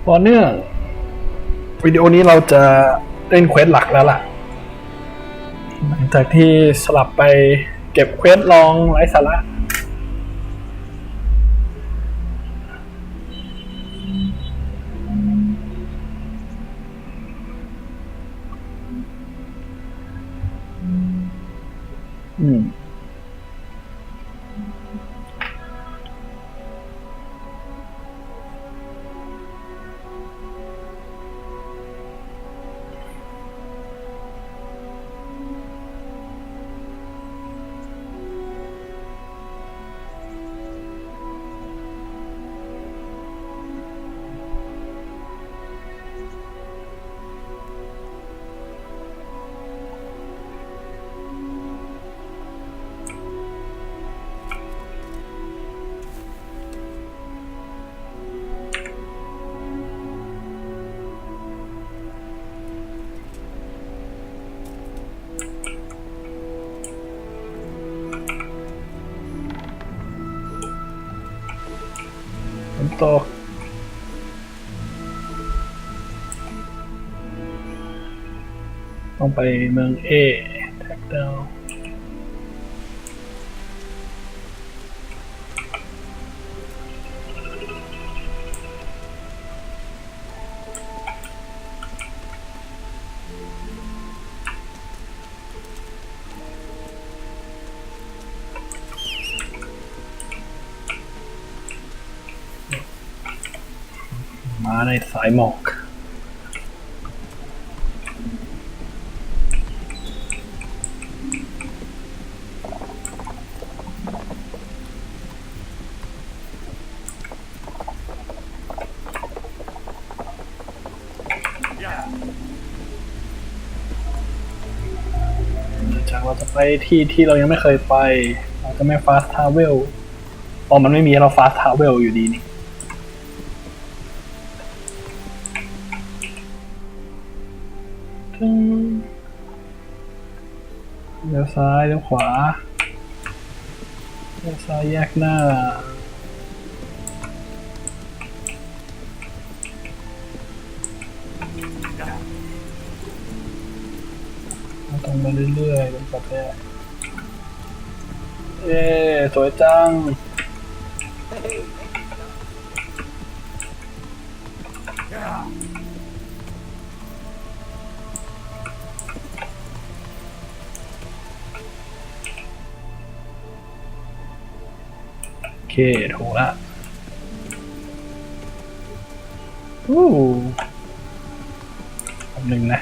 ต่อเนื่องวิดีโอนี้เราจะเล่นเควสหลักแล้วล่ะหลังจากที่สลับไปเก็บเควสรองไร้สาระตกต้องไปเมืองเอแท็กดาวมาในสายหมอกจากเราจะไปที่เรายังไม่เคยไปเราจะไม่ฟาสต์ทราเวลพอมันไม่มีเราฟาสต์ทราเวลอยู่ดีนี่เลี้ยวซ้ายเลี้ยวขวาเลี้ยวซ้ายแยกหน้าตรงมาเรื่อยๆเป็นประเภทเย้สวยจังโอเคถูกละหนึ่งนะ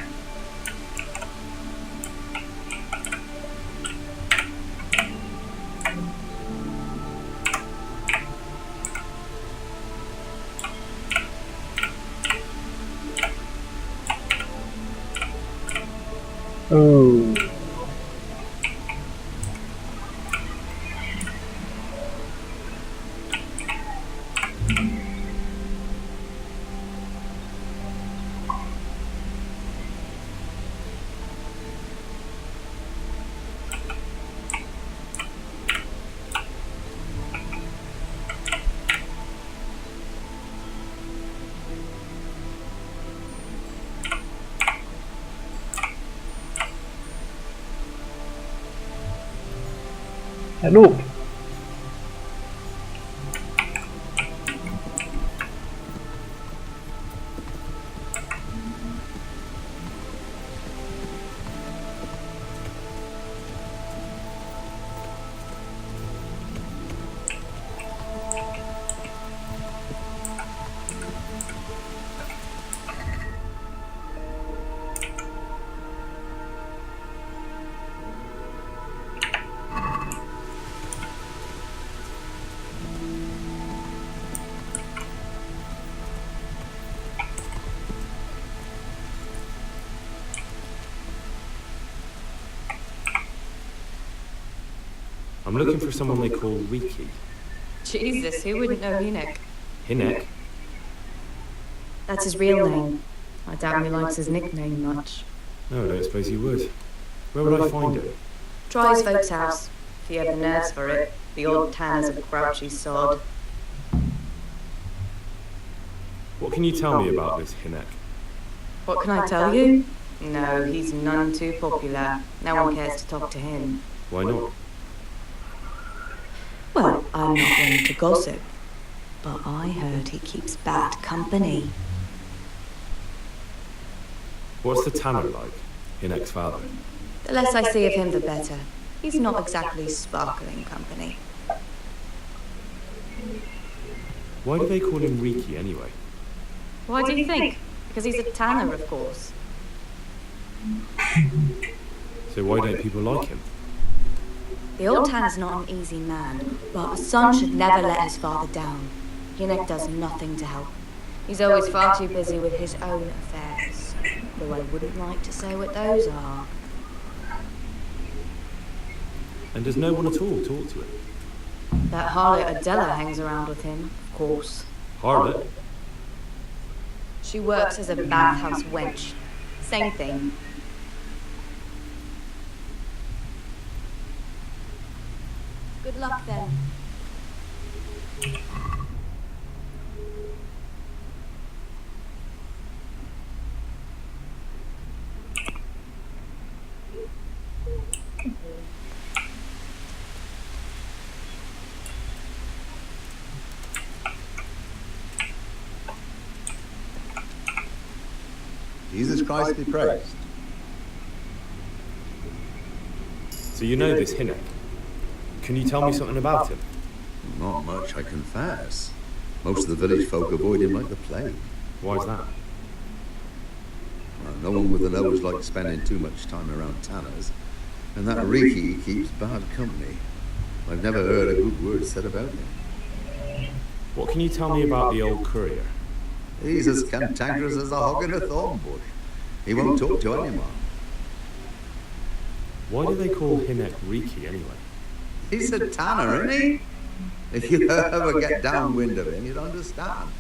รูปI'm looking for someone they call Riki. Jesus, who wouldn't know Hinek? Hinek? That's his real name. I doubt he likes his nickname much. No, I don't suppose he would. Where would I find him? Try his folks' house, if he had the nerves for it. The old tanner's a grouchy sod. What can you tell me about this Hinek? What can I tell you? No, he's none too popular. No one cares to talk to him. Why not? Well, I'm not one to gossip, but I heard he keeps bad company. What's the Tanner like? Hinek's father. The less I see of him, the better. He's not exactly sparkling company. Why do they call him Riki anyway? Why do you think? Because he's a tanner, of course. So why don't people like him? The old tanner's not an easy man, but a son should never let his father down. Hinek does nothing to help. He's always far too busy with his own affairs. Though I wouldn't like to say what those are. And does no one at all talk to him? That harlot Aldelo hangs around with him, of course. Harlot? She works as a bathhouse wench. Same thing. Good luck then. Jesus Christ be praised. So you know this Hinek? Can you tell me something about him? Not much, I confess. Most of the village folk avoid him like the plague. Why's that? Well, no one with a nose likes spending too much time around tanners, and that Riki keeps bad company. I've never heard a good word said about him. What can you tell me about the old courier? He's as cantankerous as a hog in a thorn bush. He won't talk to anyone. Why do they call Hinek Riki anyway? He's a tanner, isn't he? If you ever get downwind of him, you'd understand.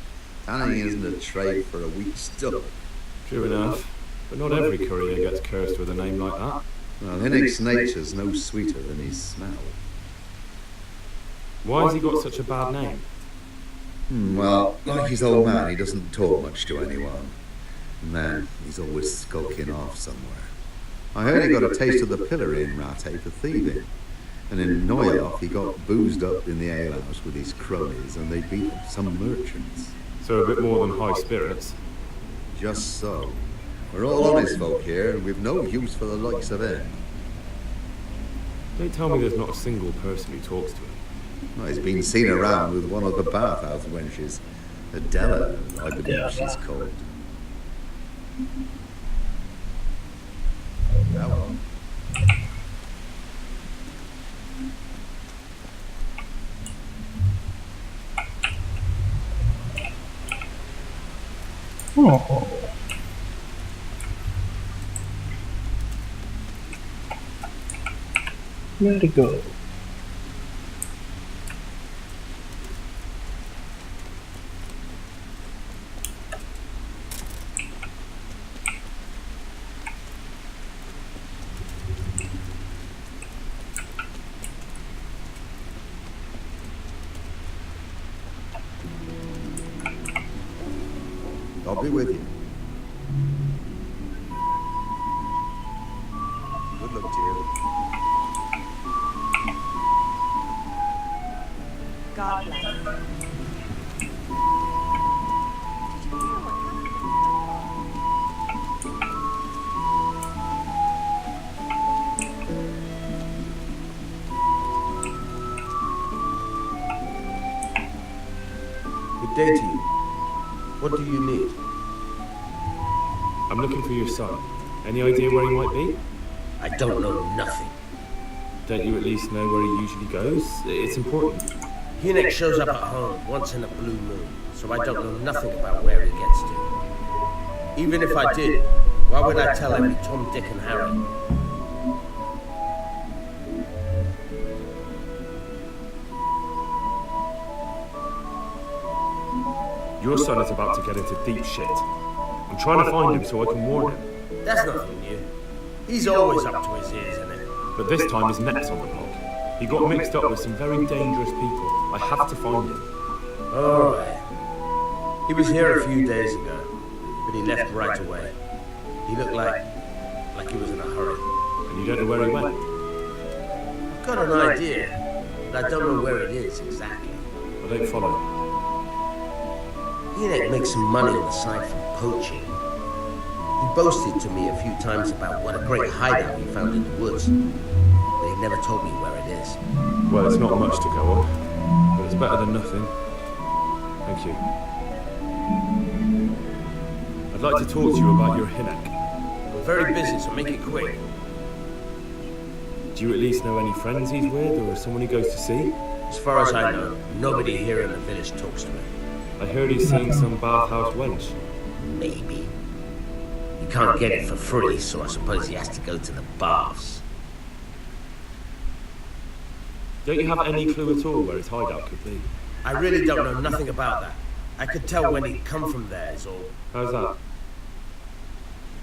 Tanning isn't a trade for a weak stomach. True enough, but not every courier gets cursed with a name like that. Well, Hinnick's nature's no sweeter than his smell. Why has he got such a bad name? Well, like his old man, he doesn't talk much to anyone. And then he's always skulking off somewhere. I heard he got a taste of the pillory in Rate for thieving. And in Neuhoff, he got boozed up in the alehouse with his cronies, and they beat up some merchants. So a bit more than high spirits. Just so. We're all honest folk here, and we've no use for the likes of him. Don't tell me there's not a single person who talks to him. Well, he's been seen around with one of the bathhouse wenches. Adela, I believe she's called. Now, Oh. Where to go? I'll be with you. Good luck to you. God bless. Good day to you. What do you need? I'm looking for your son. Any idea where he might be? I don't know nothing. Don't you at least know where he usually goes? It's important. Hinek shows up at home once in a blue moon, so I don't know nothing about where he gets to. Even if I did, why would I tell every Tom, Dick and Harry? Your son is about to get into deep shit. I'm trying to find him so I can warn him. That's nothing new. He's always up to his ears in it. But this time his neck's on the block. He got mixed up with some very dangerous people. I have to find him. Alright. He was here a few days ago, but he left right away. He looked like he was in a hurry. And you don't know where he went? I've got an idea, but I don't know where it is exactly. I don't follow. He makes some money on the side from poaching. He boasted to me a few times about what a great hideout he found in the woods, but he never told me where it is. Well, it's not much to go on, but it's better than nothing. Thank you. I'd like to talk to you about your Hinek. I'm very busy, so make it quick. Do you at least know any friends he's with, or someone he goes to see? As far as I know, nobody here in the village talks to him. I heard he's seeing some bathhouse wench. Maybe. He can't get it for free, so I suppose he has to go to the baths. Don't you have any clue at all where his hideout could be? I really don't know nothing about that. I could tell when he'd come from there, is all. How's that?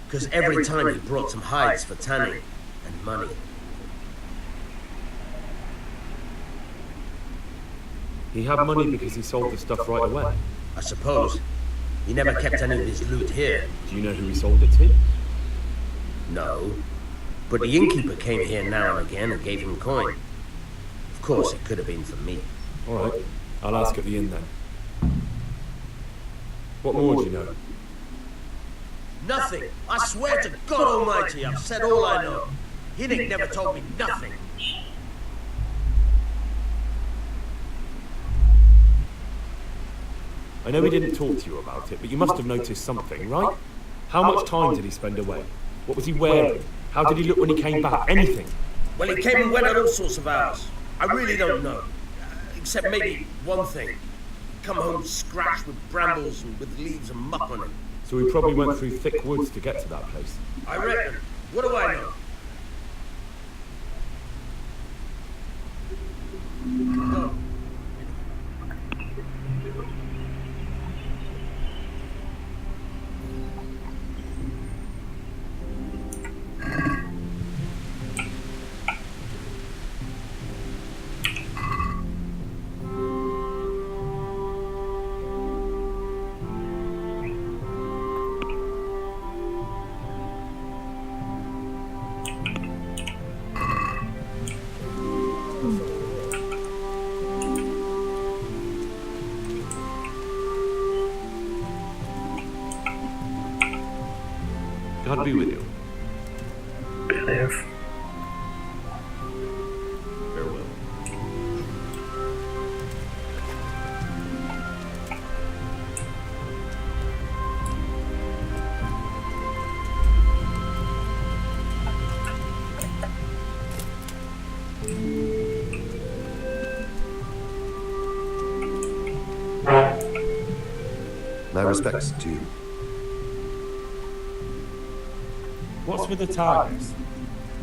Because every time he brought some hides for tanning and money. He had money because he sold the stuff right away. I suppose. He never kept any of his loot here. Do you know who he sold it to? No. But the innkeeper came here now and again and gave him coin. Of course, it could have been for me. All right, I'll ask at the inn then. What more do you know? Nothing. I swear to God Almighty, I've said all I know. Hinek never told me nothing. I know he didn't talk to you about it, but you must have noticed something, right? How much time did he spend away? What was he wearing? How did he look when he came back? Anything? Well, he came and went on all sorts of hours. I really don't know. Except maybe one thing. Come home scratched with brambles and with leaves and muck on him. So he probably went through thick woods to get to that place. I reckon. What do I know? No. God be with you. Believe. Farewell. My respects to you. What's with the targets?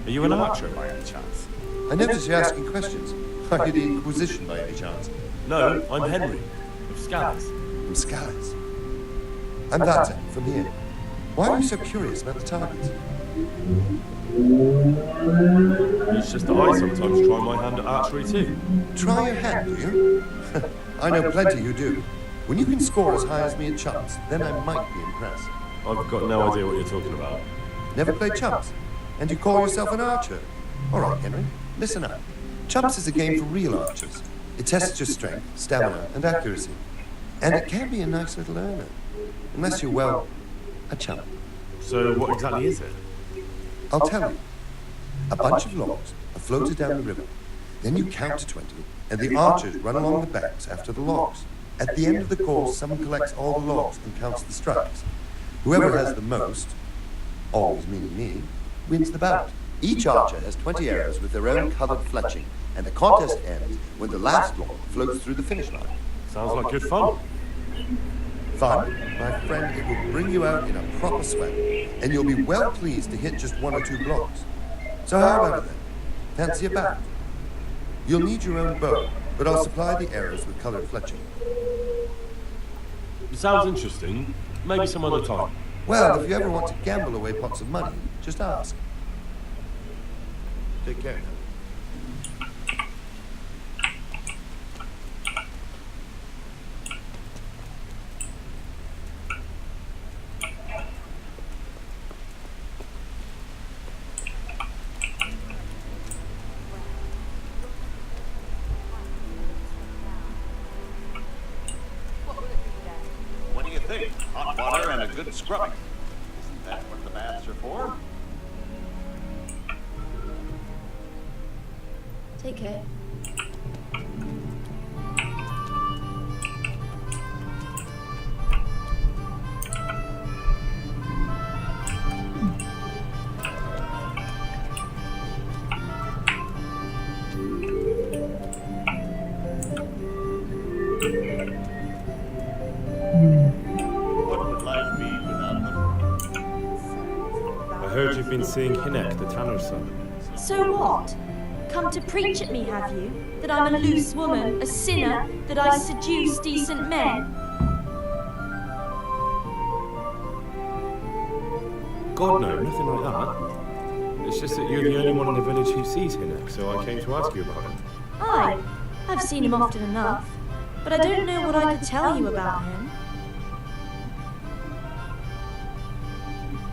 Are you an archer by any chance? I notice you're asking questions. Are you the Inquisition by any chance? No, I'm Henry, of Scalise. From Scalise. I'm Vata, from here. Why are you so curious about the targets? It's just that I sometimes try my hand at archery too. Try your hand, do you? I know plenty who do. When you can score as high as me at chumps, then I might be impressed. I've got no idea what you're talking about. Never played chumps? And you call yourself an archer? All right, Henry, listen up. Chumps is a game for real archers. It tests your strength, stamina, and accuracy. And it can be a nice little earner. Unless you're, well, a chump. So what exactly is it? I'll tell you. A bunch of logs are floated down the river. Then you count to 20, and the archers run along the banks after the logs. At the end of the course, someone collects all the logs and counts the strikes. Whoever has the most, always meaning me, wins the bout. Each archer has 20 arrows with their own coloured fletching, and the contest ends when the last log floats through the finish line. Sounds like good fun. Fun, my friend, it will bring you out in a proper sweat, and you'll be well pleased to hit just one or two blocks. So how about it then? Fancy a bout? You'll need your own bow, but I'll supply the arrows with coloured fletching. It sounds interesting. Maybe some other time. Well, if you ever want to gamble away pots of money, just ask. Take care now. think? Hot water and a good scrubbing. Isn't that what the baths are for? Take care. What would life be without them? I heard you've been seeing Hinek, the tanner's son. So what? Come to preach at me, have you? That I'm a loose woman, a sinner, that I seduce decent men? God, no, nothing like that. It's just that you're the only one in the village who sees Hinek, so I came to ask you about him. Aye, I've seen him often enough, but I don't know what I could tell you about him.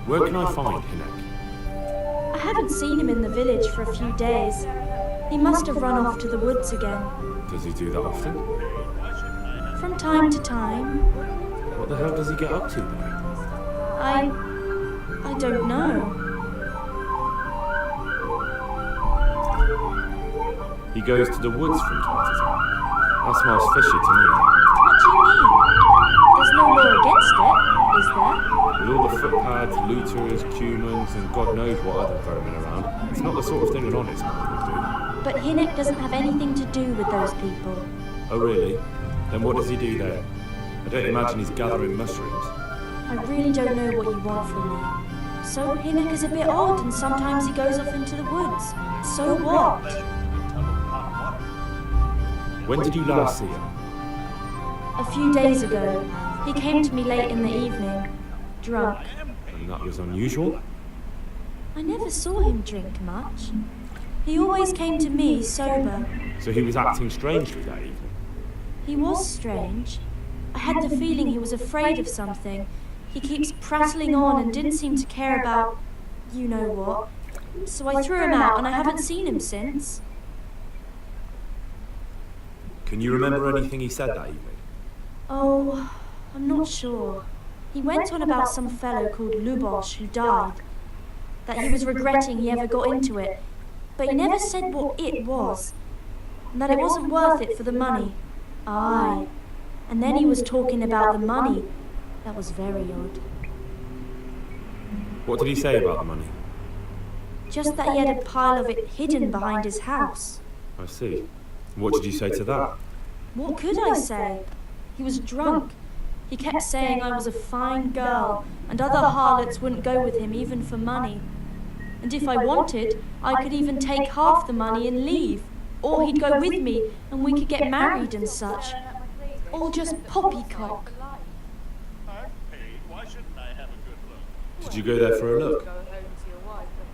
Where can I find Hinek? I haven't seen him in the village for a few days. He must have run off to the woods again. Does he do that often? From time to time. What the hell does he get up to there? I don't know. He goes to the woods from time to time. That smells fishy to me. What do you mean? There's no law against it, is there? With all the footpads, looters, humans, and God knows what other vermin around, it's not the sort of thing an honest man would do. But Hinek doesn't have anything to do with those people. Oh really? Then what does he do there? I don't imagine he's gathering mushrooms. I really don't know what you want from me. So Hinek is a bit odd and sometimes he goes off into the woods. So what? When did you last see him? A few days ago, he came to me late in the evening, drunk. And that was unusual? I never saw him drink much. He always came to me sober. So he was acting strangely that evening? He was strange. I had the feeling he was afraid of something. He keeps prattling on and didn't seem to care about you know what. So I threw him out and I haven't seen him since. Can you remember anything he said that evening? Oh, I'm not sure. He went on about some fellow called Lubosh who died. That he was regretting he ever got into it. But he never said what it was. And that it wasn't worth it for the money. Aye. And then he was talking about the money. That was very odd. What did he say about the money? Just that he had a pile of it hidden behind his house. I see. What did you say to that? What could I say? He was drunk. He kept saying I was a fine girl, and other harlots wouldn't go with him even for money. And if I wanted, I could even take half the money and leave. Or he'd go with me, and we could get married and such. All just poppycock. I'm paid. Why shouldn't I have a good look? Did you go there for a look?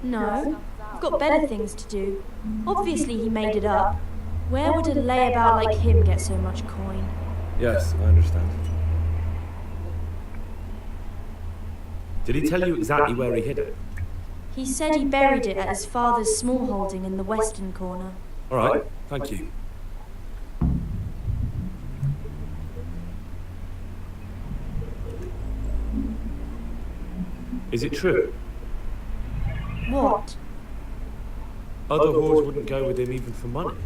No, I've got better things to do. Obviously he made it up. Where would a layabout like him get so much coin? Yes, I understand. Did he tell you exactly where he hid it? He said he buried it at his father's small holding in the western corner. All right, thank you. Is it true? What? Other whores wouldn't go with him even for money.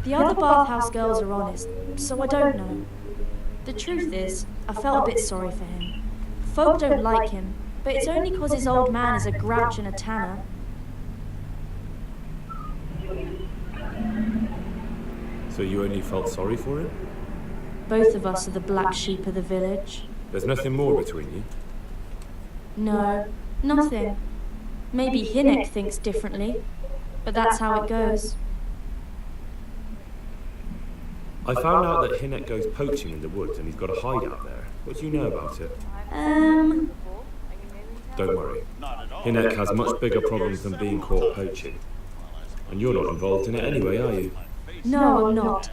The other bathhouse girls are honest, so I don't know. The truth is, I felt a bit sorry for him. Folk don't like him, but it's only 'cause his old man is a grouch and a tanner. So you only felt sorry for him? Both of us are the black sheep of the village. There's nothing more between you? No, nothing. Maybe Hinek thinks differently, but that's how it goes. I found out that Hinek goes poaching in the woods and he's got a hideout there. What do you know about it? Don't worry. Hinek has much bigger problems than being caught poaching. And you're not involved in it anyway, are you? No, I'm not.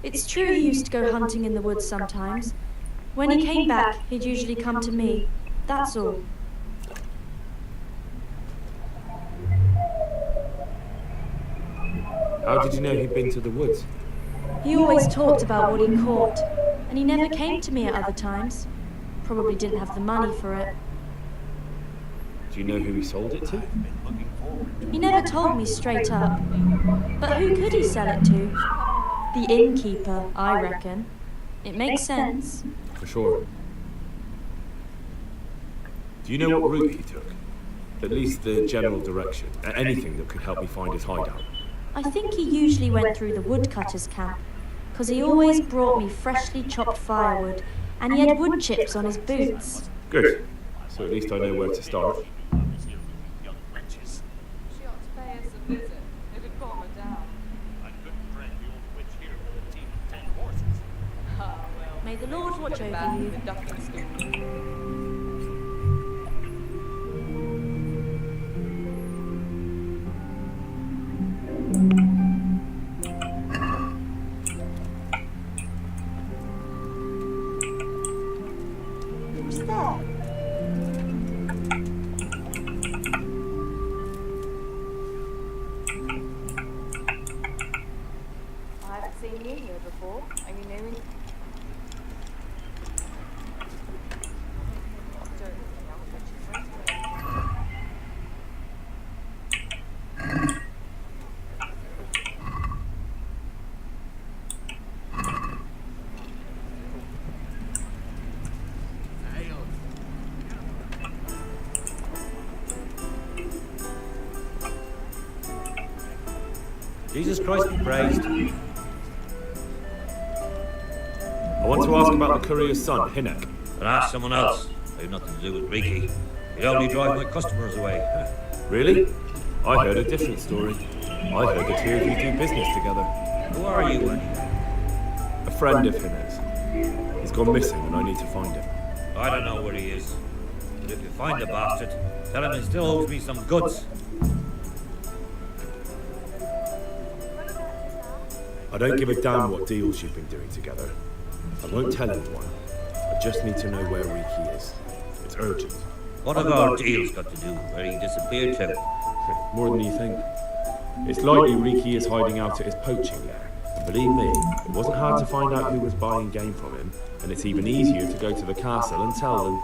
It's true he used to go hunting in the woods sometimes. When he came back, he'd usually come to me. That's all. How did you know he'd been to the woods? He always talked about what he caught, and he never came to me at other times. probably didn't have the money for it. Do you know who he sold it to? He never told me straight up. But who could he sell it to? The innkeeper, I reckon. It makes sense. For sure. Do you know what route he took? At least the general direction. Anything that could help me find his hideout. I think he usually went through the woodcutter's camp, 'cause he always brought me freshly chopped firewood, and he had wood chips on his boots. Good. So at least I know where to start. She ought to pay us a visit. It'd calm her down. I couldn't drag the old witch here with a team of 10 horses. Ah, well. May the Lord watch Put it over back in you. the ducking school. Who's there? I haven't seen you here before. Are you new in? Jesus Christ be praised. I want to ask about the courier's son, Hinek. But ask someone else. I have nothing to do with Riki. He only drive my customers away. Really? I heard a different story. I heard the two of you do business together. Who are you anyway? A friend of Hinek's. He's gone missing and I need to find him. I don't know where he is. But if you find the bastard, tell him he still owes me some goods. I don't give a damn what deals you've been doing together. I won't tell anyone. I just need to know where Riki is. It's urgent. What have our deals got to do where he disappeared to? More than you think. It's likely Riki is hiding out at his poaching lair. And believe me, it wasn't hard to find out who was buying game from him, and it's even easier to go to the castle and tell them.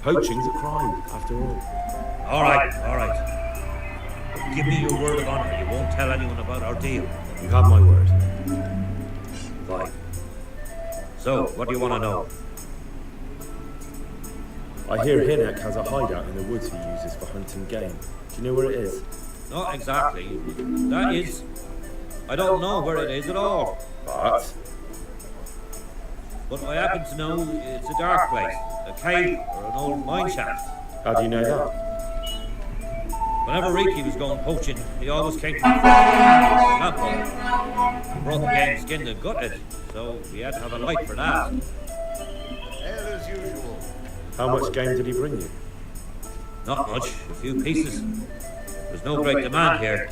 Poaching's a crime, after all. All right. But give me your word of honor. You won't tell anyone about our deal. You have my word. Fine. So, what do you want to know? I hear Hinek has a hideout in the woods he uses for hunting game. Do you know where it is? Not exactly. That is... I don't know where it is at all. But But I happen to know it's a dark place, a cave or an old mine shaft. how do you know that? Whenever Riki was going poaching, he always came to the camp. He brought the game skinned and gutted, so we had to have a light for that. As usual. How much game did he bring you? Not much, a few pieces. There's no great demand here.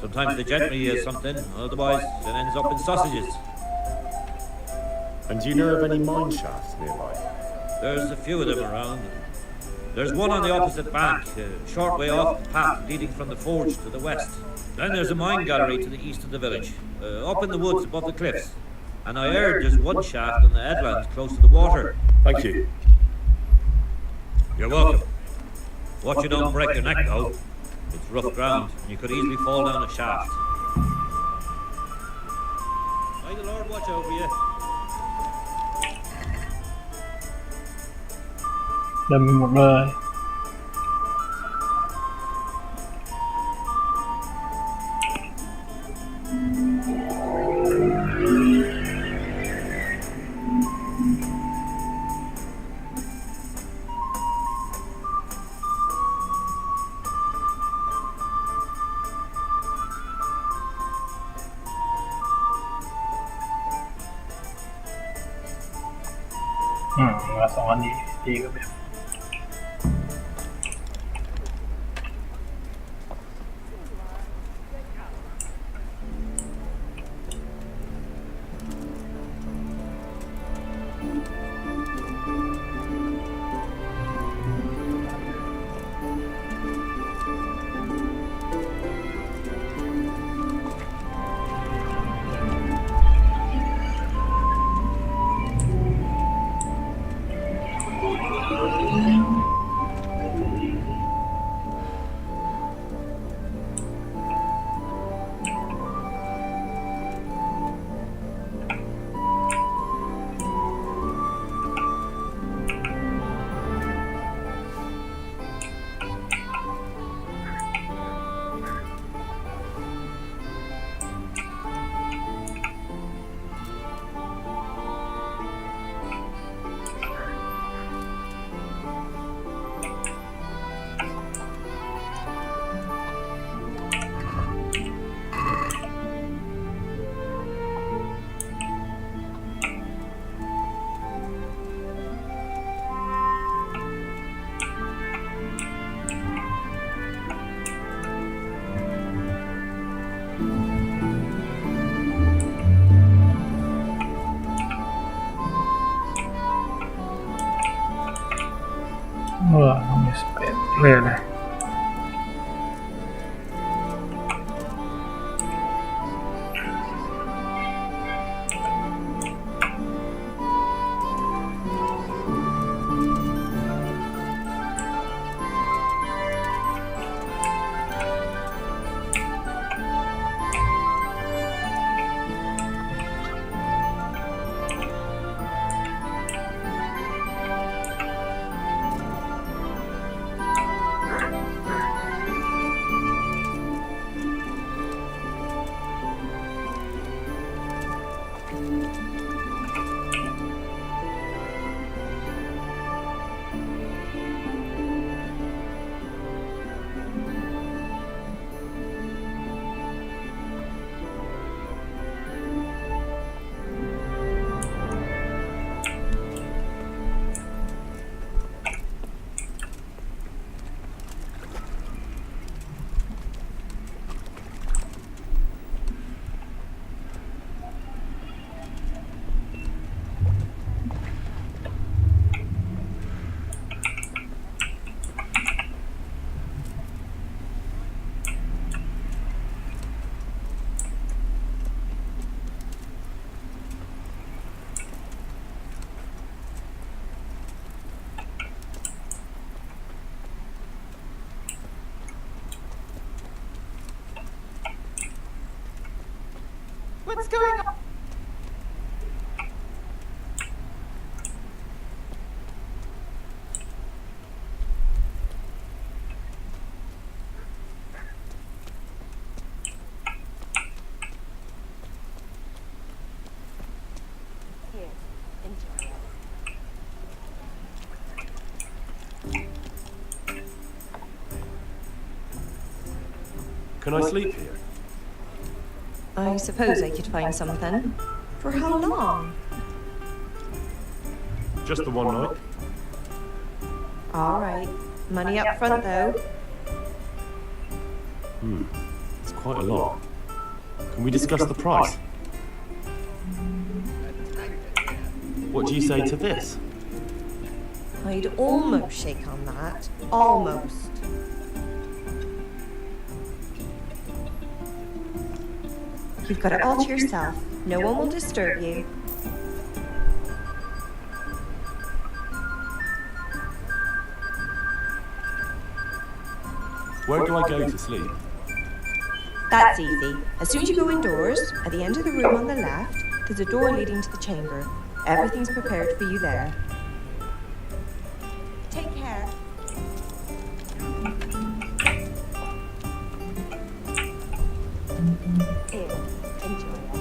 Sometimes the gentry has something, otherwise it ends up in sausages. And do you know of any mine shafts nearby? There's a few of them around. There's one on the opposite bank, a short way off the path leading from the forge to the west. Then there's a mine gallery to the east of the village, up in the woods above the cliffs. And I heard there's one shaft on the headlands close to the water. Thank you. You're welcome. Watch you don't break your neck, though. It's rough ground, and you could easily fall down a shaft. May the Lord watch over you. เดินไปหมดเลย มาสองอันนี้ดีก็แบบ I มีสเปซเลยนะ What's going on? Here, enjoy. Can I sleep here? I suppose I could find something. For how long? Just the one night? All right. Money up front, though. It's quite a lot. Can we discuss the price? What do you say to this? I'd almost shake on that. Almost. You've got it all to yourself. No one will disturb you. Where do I go to sleep? That's easy. As soon as you go indoors, at the end of the room on the left, there's a door leading to the chamber. Everything's prepared for you there. Take care. Here, enjoy it.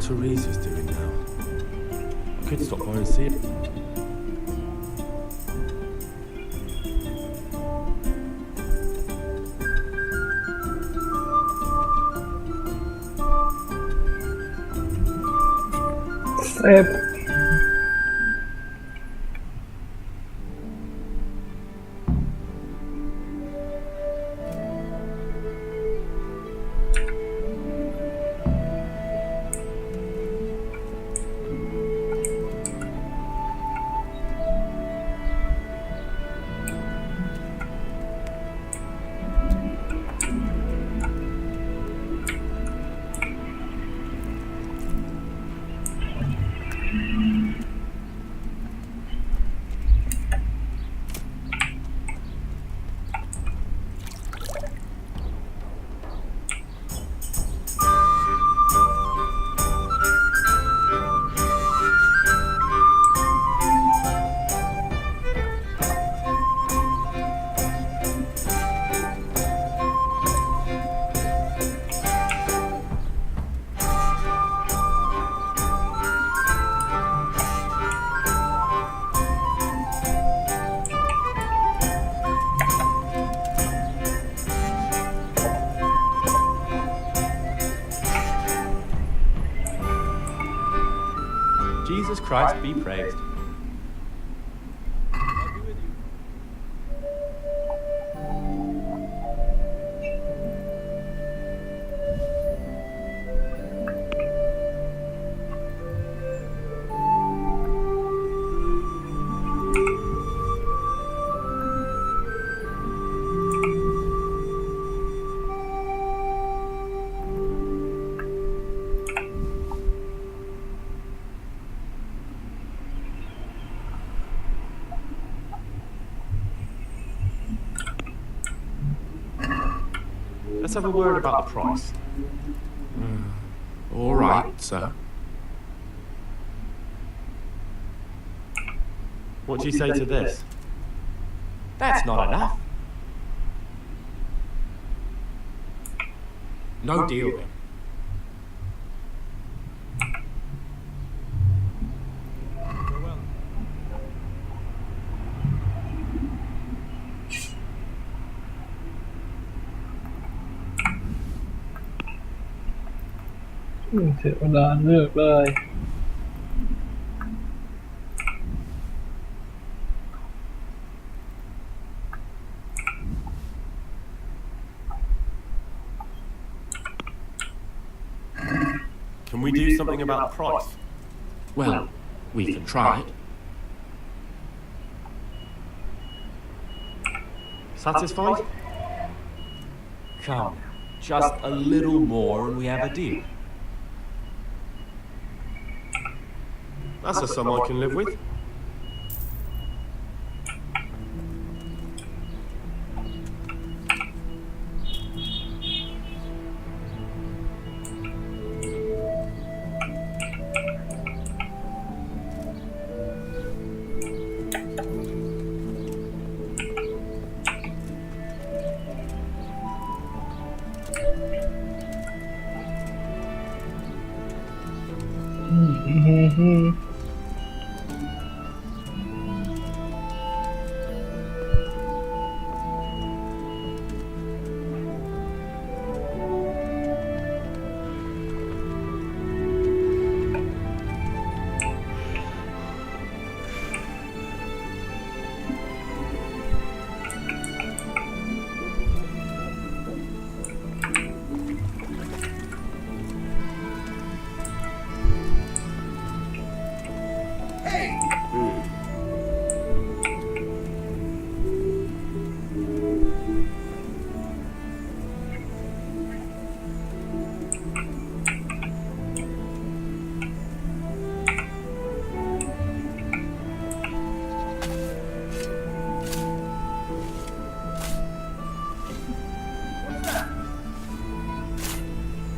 Teresa's doing now. I could stop by and see it. Save. Christ be praised. Let's have a word about the price. All right, sir. What do you say to this? That's not enough. No deal then. Farewell. เสียเวลาเลือกเลย Can we do something about the price? Well, we can try it. Satisfied? Come now, just a little more and we have a deal. That's a sum I can live with.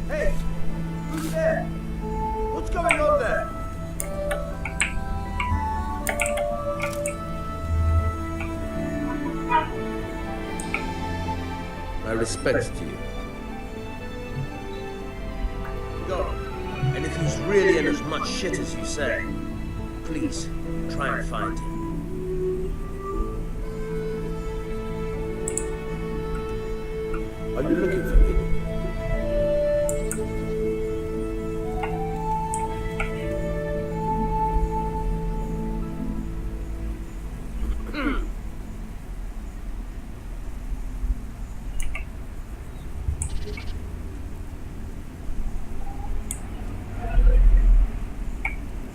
Hey, who's there? What's going on there? My respects to you. Go. And if he's really in as much shit as you say, please try and find him. Are you looking for me?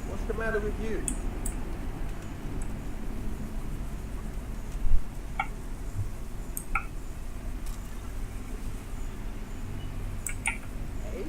What's the matter with you? Hey?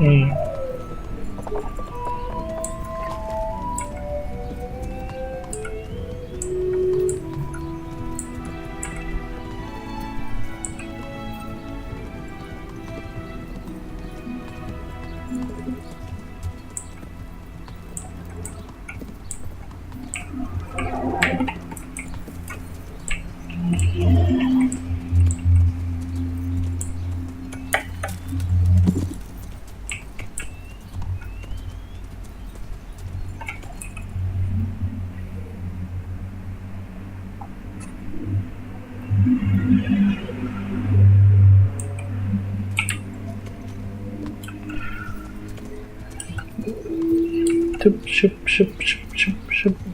อืมชุบชุบชุบชุบชุบชุบ เ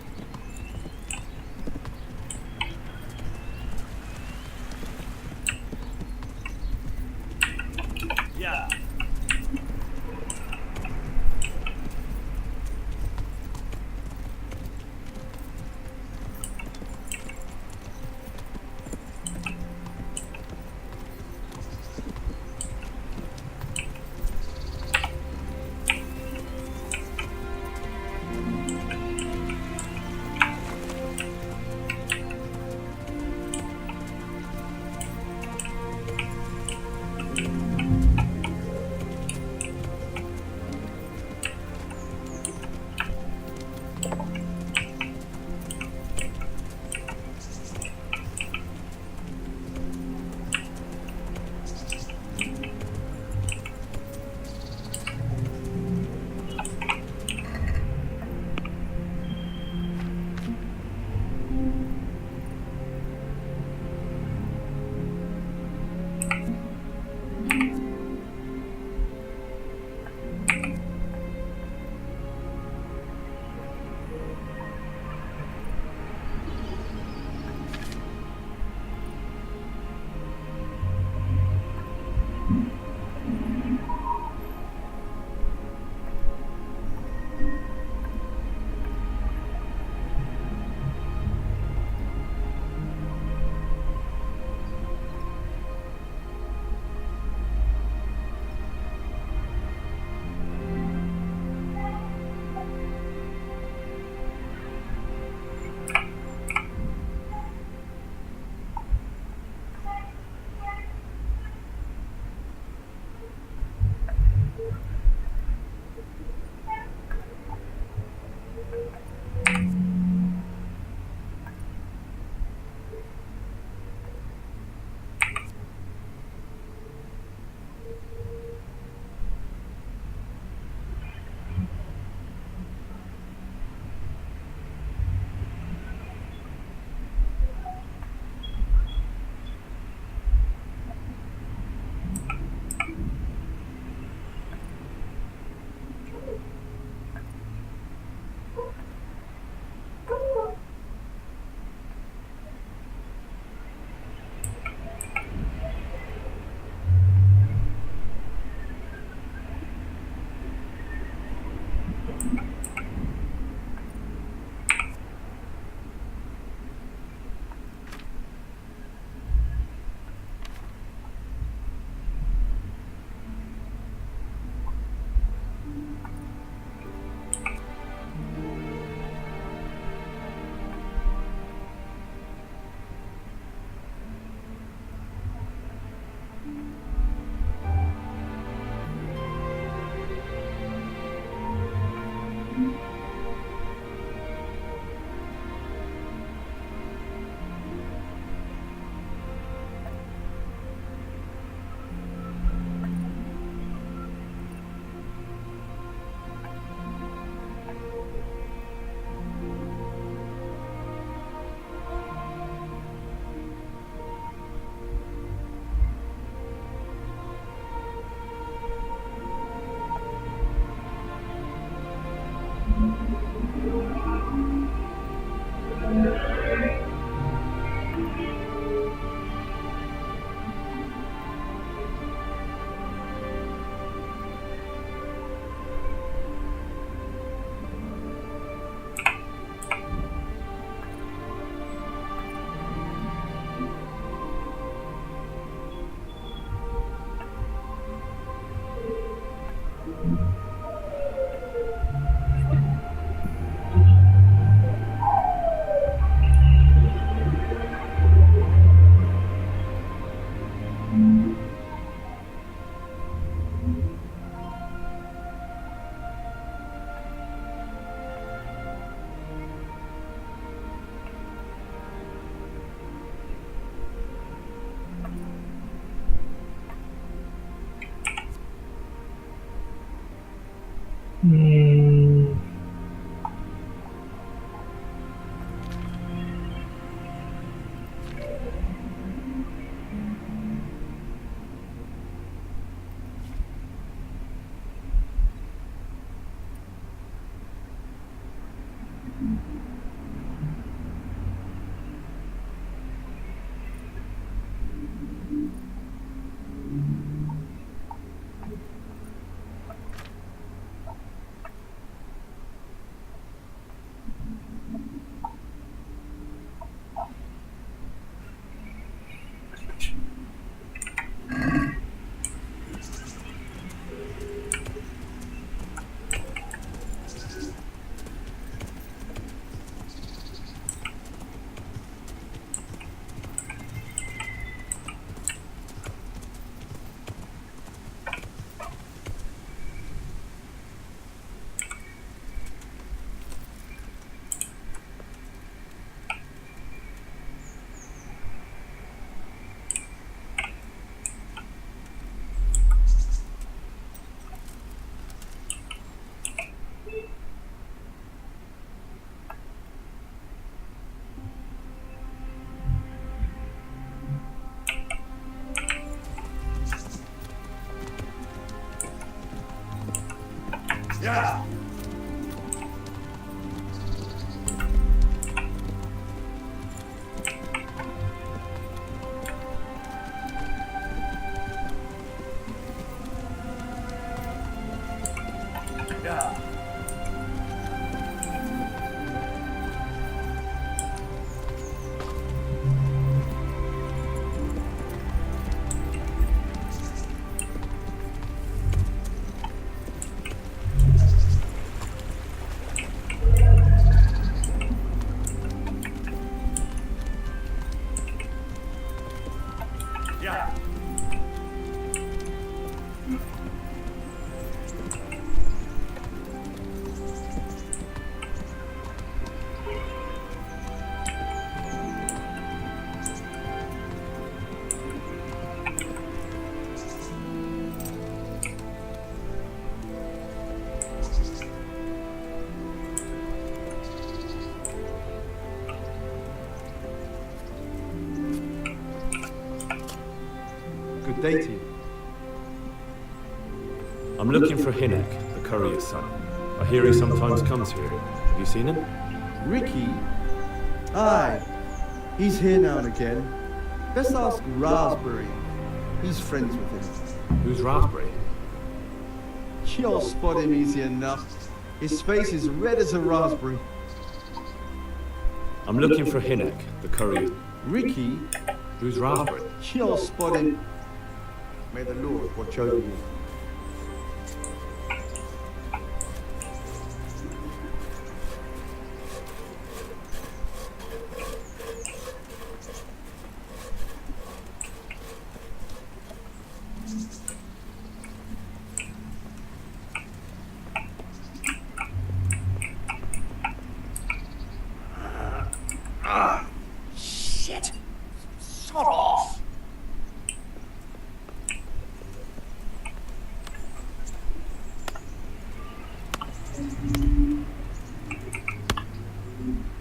อืม Good day to you. I'm looking for Hinek, the courier's son. I hear he sometimes comes here. Have you seen him? Ricky? Aye. He's here now and again. Best ask Raspberry. He's friends with him. Who's Raspberry? You'll spot him easy enough. His face is red as a raspberry. I'm looking for Hinek, the courier. Ricky? Who's Raspberry? You'll spot him. May the Lord watch over you. Shit! Sod off!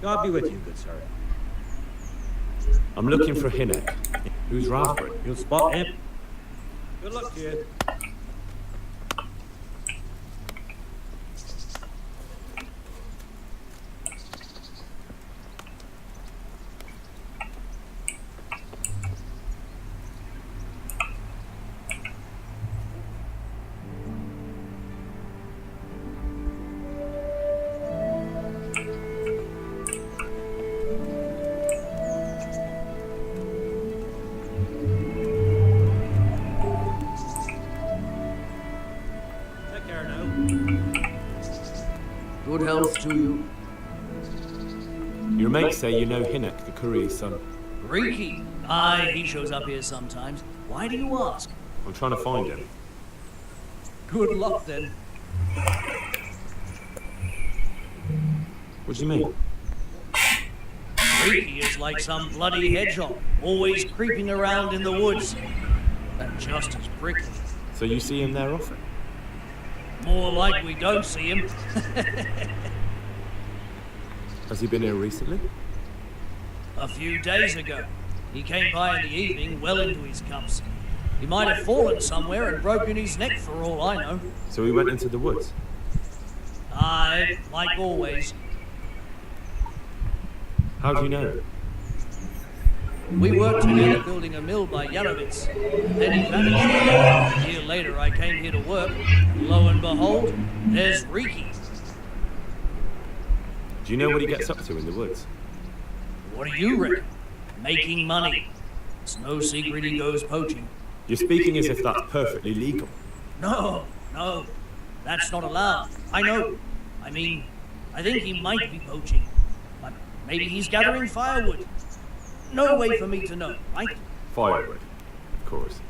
God be with you, good sir. I'm looking for Hinek. Who's Raspberry? You'll spot him. Good luck to you. Good health to you. Your mates say you know Hinek, the courier's son. Ricky? Aye, he shows up here sometimes. Why do you ask? I'm trying to find him. Good luck then. What do you mean? Ricky is like some bloody hedgehog, always creeping around in the woods. And just as prickly. So you see him there often? More like we don't see him. Has he been here recently? A few days ago. He came by in the evening, well into his cups. He might have fallen somewhere and broken his neck for all I know. So he went into the woods? Aye, like always. How do you know? We worked together building a mill by Yarovitz. Then he vanished. A year later I came here to work, and lo and behold, there's Riki. Do you know what he gets up to in the woods? What do you reckon? Making money. It's no secret he goes poaching. You're speaking as if that's perfectly legal. No, that's not allowed. I know. I mean, I think he might be poaching. But maybe he's gathering firewood. No way for me to know, right? Firewood, of course.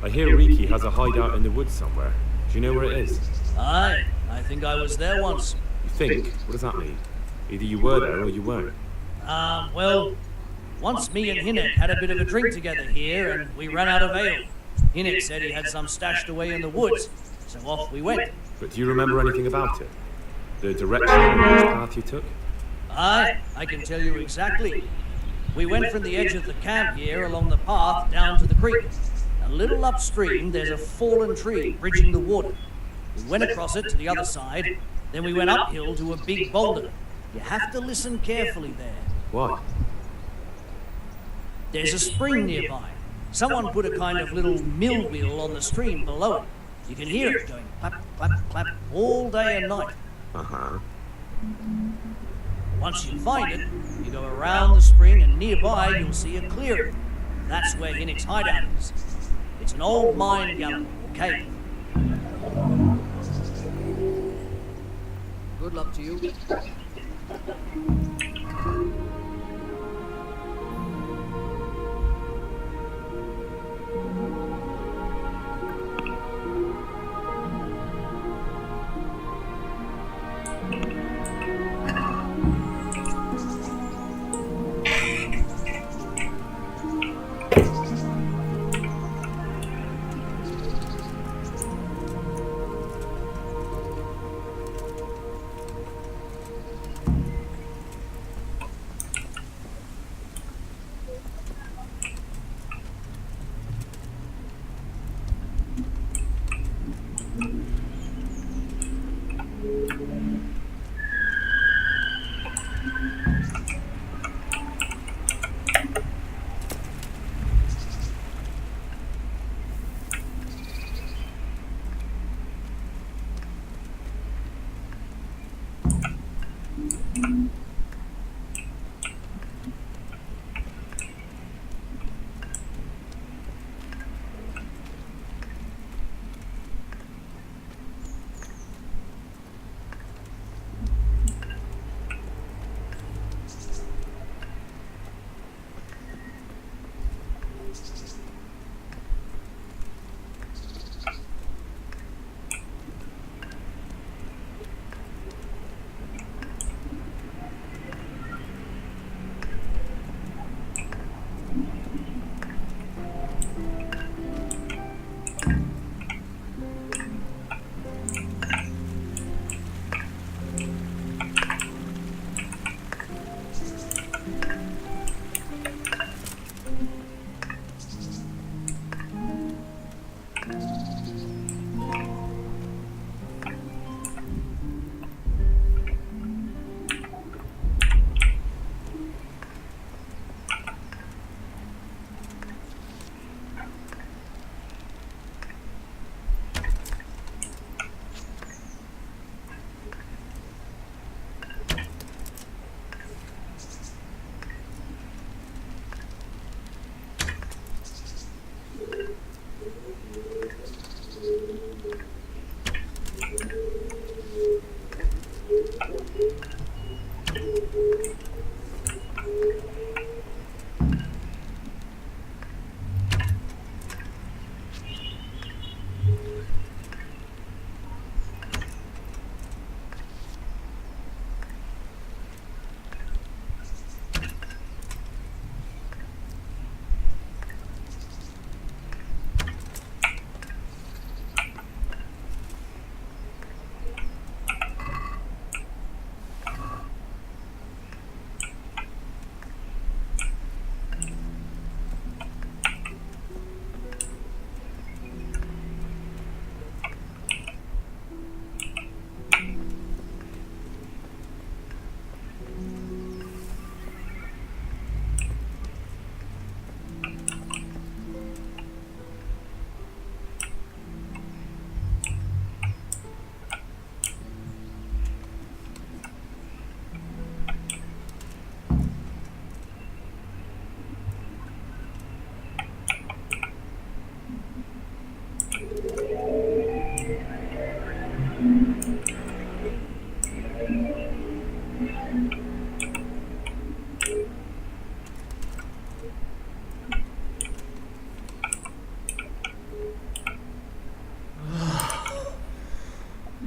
I hear Riki has a hideout in the woods somewhere. Do you know where it is? Aye, I think I was there once. You think? What does that mean? Either you were there or you weren't. Well, once me and Hinek had a bit of a drink together here and we ran out of ale. Hinek said he had some stashed away in the woods, so off we went. But do you remember anything about it? The direction and which path you took? Aye, I can tell you exactly. We went from the edge of the camp here along the path down to the creek. A little upstream, there's a fallen tree bridging the water. We went across it to the other side, then we went uphill to a big boulder. You have to listen carefully there. What? There's a spring nearby. Someone put a kind of little mill wheel on the stream below it. You can hear it going clap, clap, clap all day and night. Uh-huh. Once you find it, you go around the spring and nearby you'll see a clearing. That's where Hinnick's hideout is. It's an old mine gallery, cave. Good luck to you.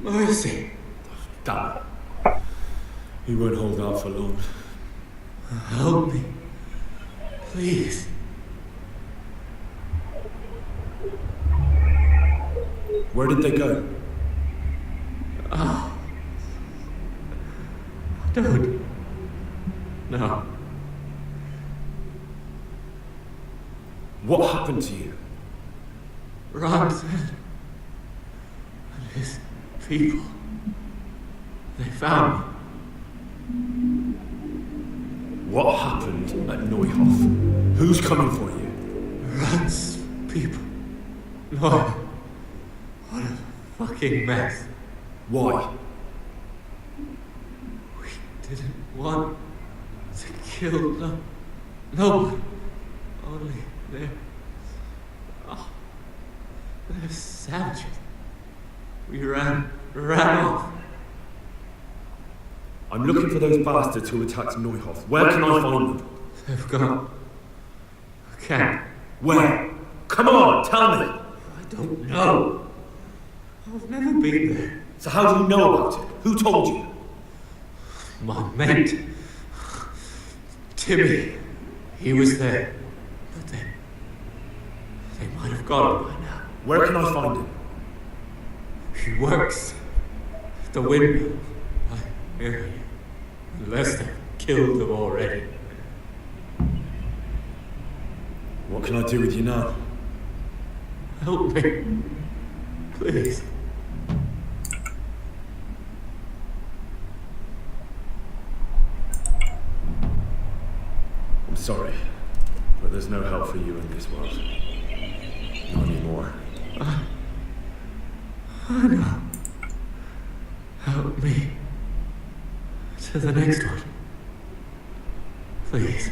Mercy. Damn it. He won't hold out for long. Help me. Please. Where did they go? Oh. Don't. No. What happened to you? Ronson and his people. They found me. What happened at Neuhof? Who's coming for you? Ron's people. Lord. What a fucking mess. Why? We didn't want to kill no one. Only they're savages. We ran off. I'm looking for those bastards who attacked Neuhof. Where can I find them? They've gone. Camp. Where? Come on, tell me. I don't know. I've never been there. So how do you know about it? Who told you? My mate. Timmy. He was there. But they might have got him by now. Where can I find him? He works at the windmill. Area. Unless they've killed him already. What can I do with you now? Help me. Please. I'm sorry, but there's no help for you in this world. Not anymore. I know. Help me. To the next one. Please.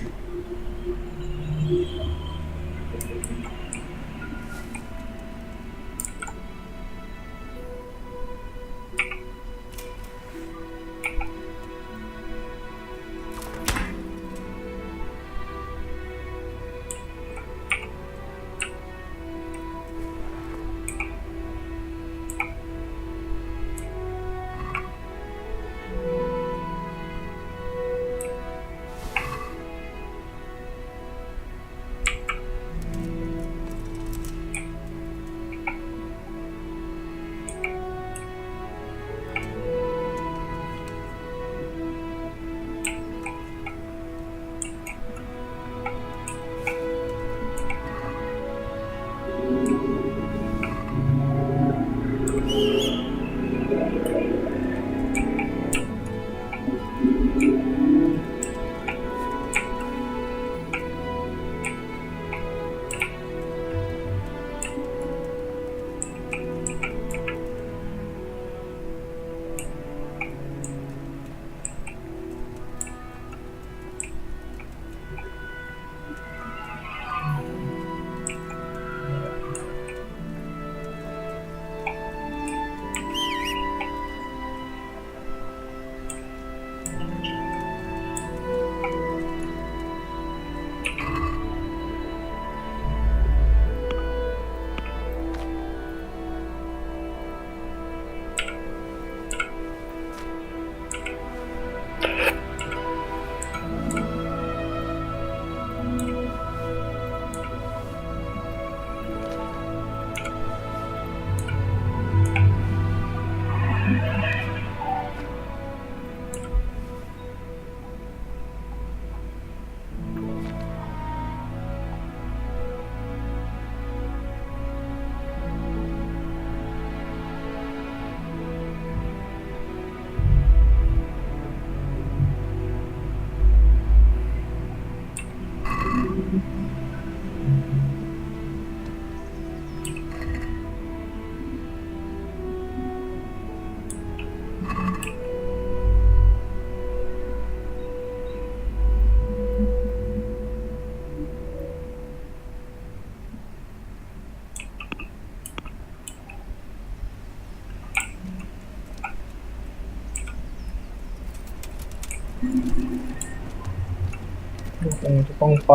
คงจะต้องไป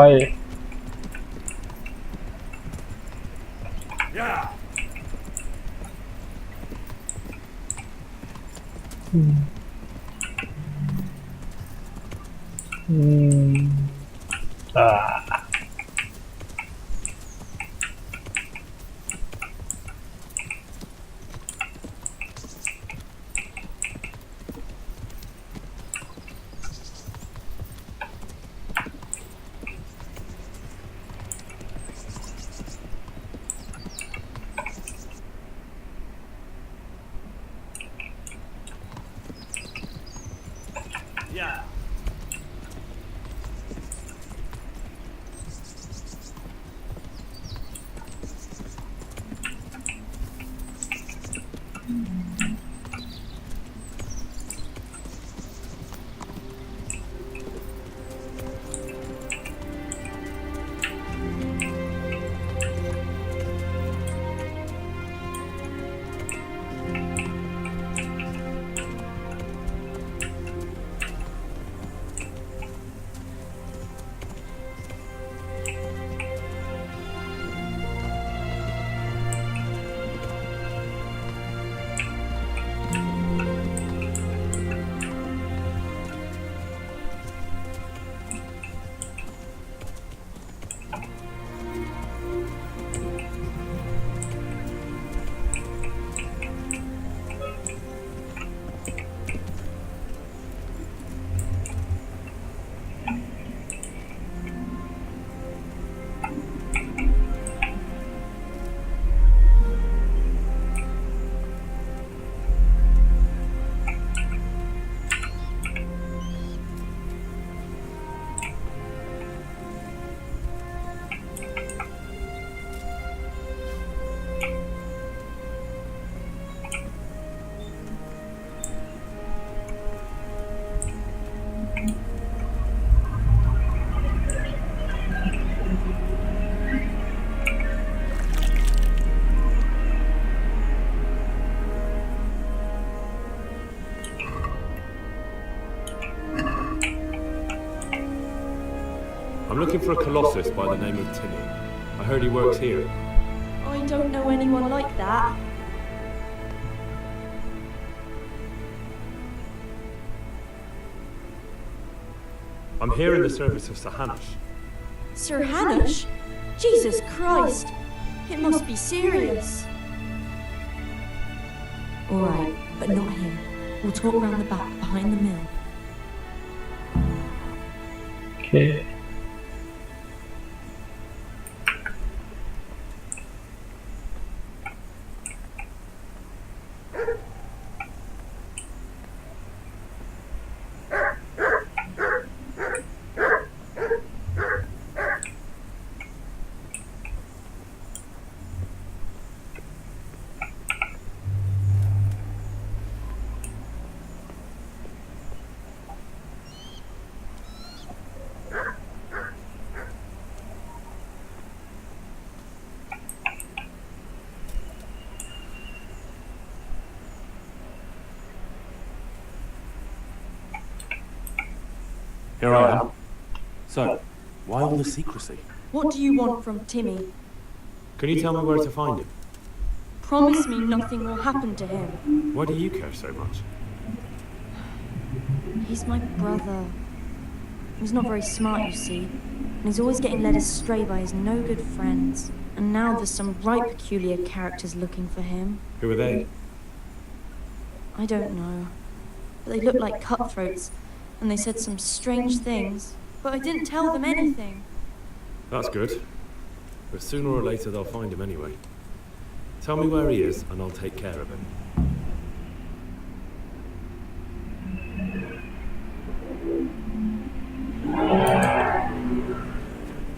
อืมอ่าI'm looking for a colossus by the name of Timmy. I heard he works here. I don't know anyone like that. I'm here in the service of Sir Hanush. Sir Hanush? Jesus Christ! It must be serious. Alright, but not here. We'll talk round the back, behind the mill. Okay. Here I am. So, why all the secrecy? What do you want from Timmy? Can you tell me where to find him? Promise me nothing will happen to him. Why do you care so much? He's my brother. He's not very smart, you see. And he's always getting led astray by his no-good friends. And now there's some right peculiar characters looking for him. Who are they? I don't know. But they look like cutthroats. And they said some strange things. But I didn't tell them anything. That's good. But sooner or later they'll find him anyway. Tell me where he is and I'll take care of him.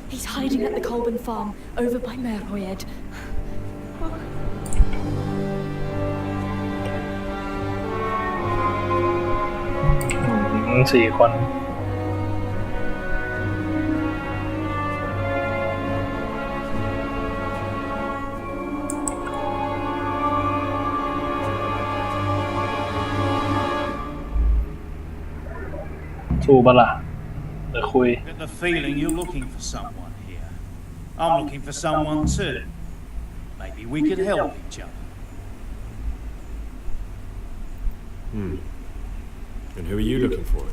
He's hiding at the Colburn farm, over by Merhoyed. 4 คนสู้ปะล่ะเดี๋ยวคุย Get the feeling you're looking for someone here. I'm looking for someone too. Maybe we could help each other. And who are you looking for?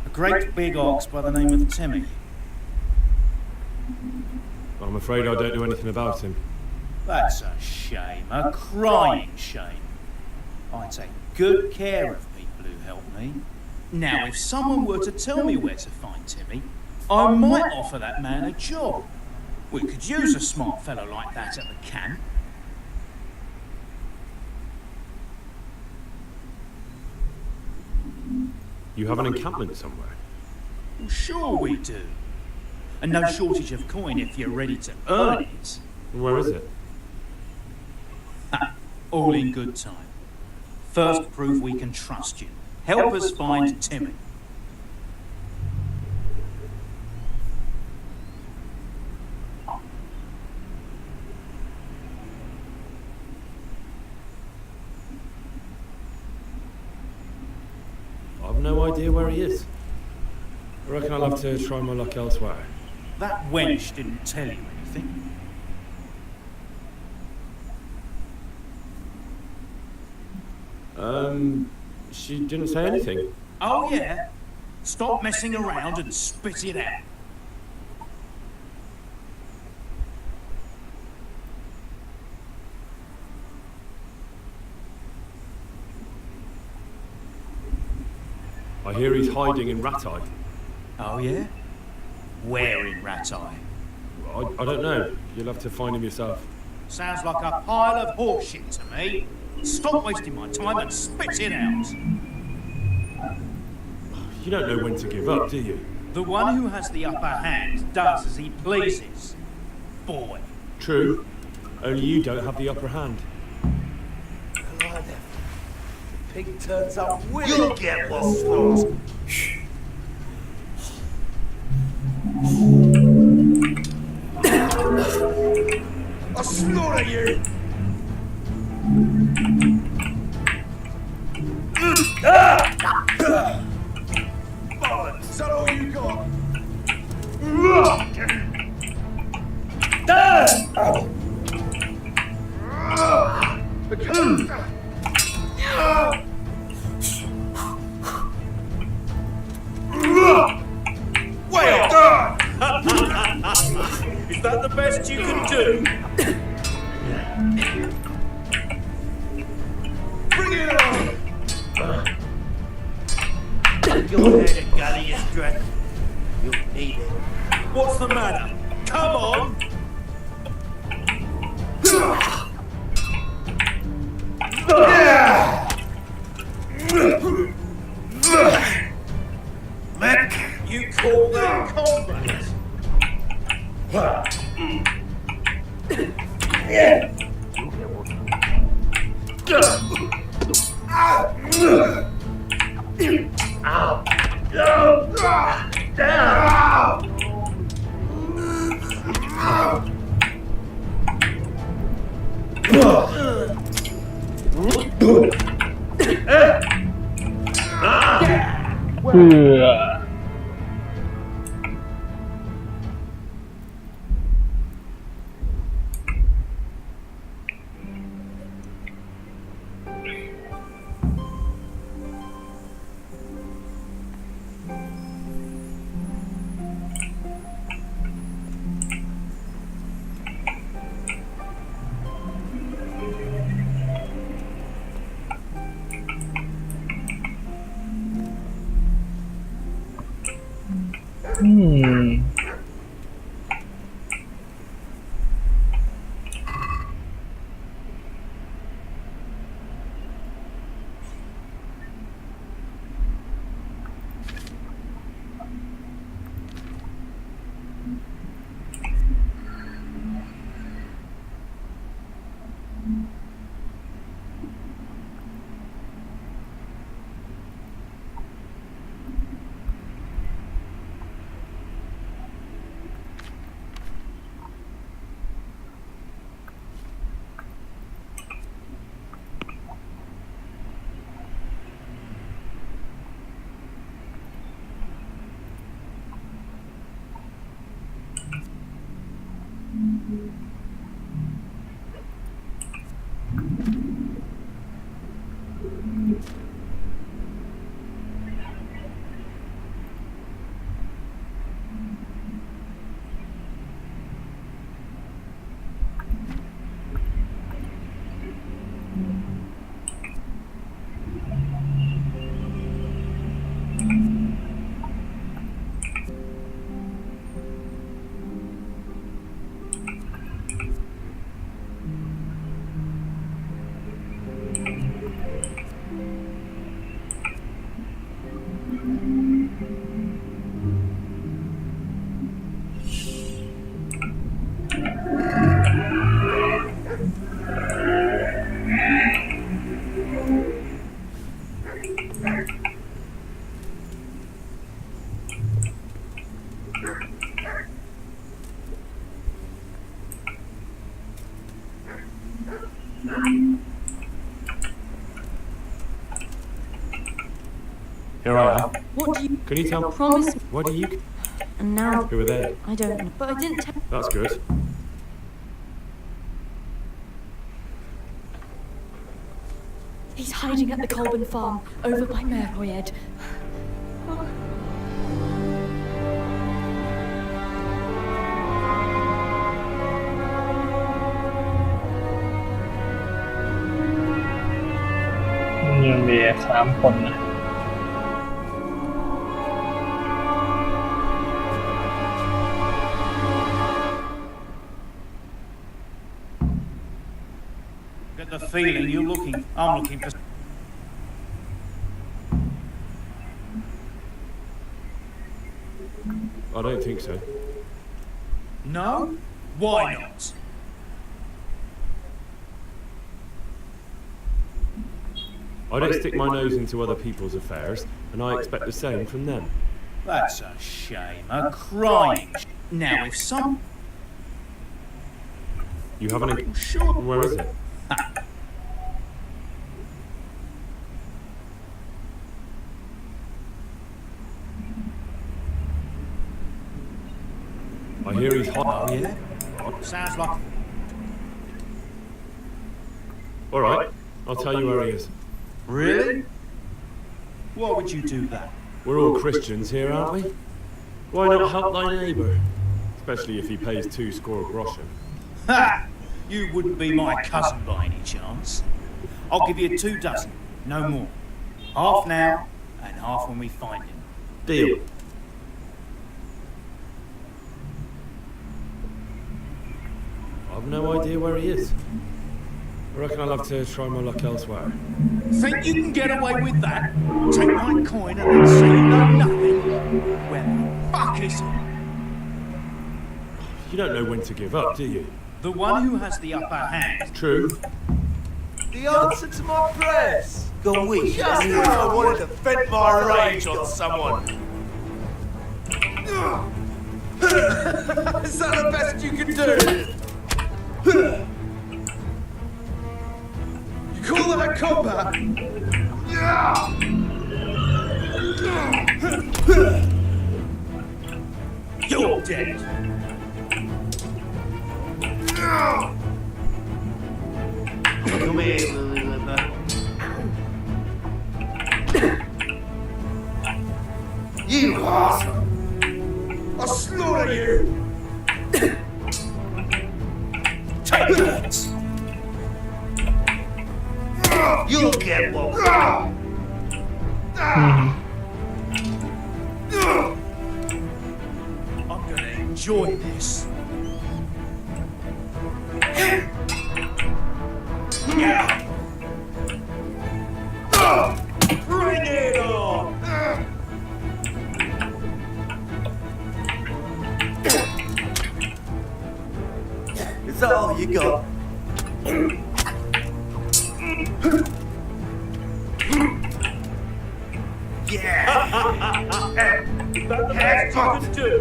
A great big ox by the name of Timmy. I'm afraid I don't know anything about him. That's a shame, a crying shame. I take good care of people who help me. Now, if someone were to tell me where to find Timmy, I might offer that man a job. We could use a smart fellow like that at the camp. You have an encampment somewhere? Well, sure we do. And no shortage of coin if you're ready to earn it. Where is it? All in good time. First, prove we can trust you. Help us find Timmy. I've no idea where he is. I reckon I'll have to try my luck elsewhere. That wench didn't tell you anything. She didn't say anything. Oh, yeah? Stop messing around and spit it out. I hear he's hiding in Ratai. Oh, yeah? Where in Ratai? I don't know. You'll have to find him yourself. Sounds like a pile of horseshit to me. Stop wasting my time and spit it out. You don't know when to give up, do you? The one who has the upper hand does as he pleases. Boy. True. Only you don't have the upper hand. The pig turns up, we'll get what's yours. I'll slaughter you! Bollocks, is that all you got? Well done! Is that the best you can do? Bring it on! Go ahead and gather your strength. You'll need it. What's the matter? Come on! You call that combat? Here I am. What do you Can you tell? promise me? Why do you? And now Who are they? I don't know. But I didn't tell. That's good. He's hiding at the Colburn farm over by Merhoyed.มี3 คนนะ Get the feeling I'm looking for. I don't think so. No? Why not? I don't stick my nose into other people's affairs, and I expect the same from them. That's a shame. A crying. Now, if some. You haven't a... Sure. Where is it? I hear he's hot. Oh, yeah? Sounds like. All right, I'll tell you where he is. Really? Why would you do that? We're all Christians here, aren't we? Why not help thy neighbour? Especially if he pays 2 score groschen. Ha! You wouldn't be my cousin by any chance. I'll give you 2 dozen, no more. Half now, and half when we find him. Deal. I've no idea where he is. I reckon I'll have to try my luck elsewhere. Think you can get away with that? Take my coin and then say you know nothing? Where the fuck is he? You don't know when to give up, do you? The one who has the upper hand. True. The answer to my prayers. Go with. Just when I wanted to vent my rage on someone. Is that the best you can do? You call that combat? You're dead. Come here, you asshole! I'll slaughter you! Take that! You'll get one! I'm gonna enjoy this. Yeah. Bring it on! Is that all you got? Yeah! That's what to do.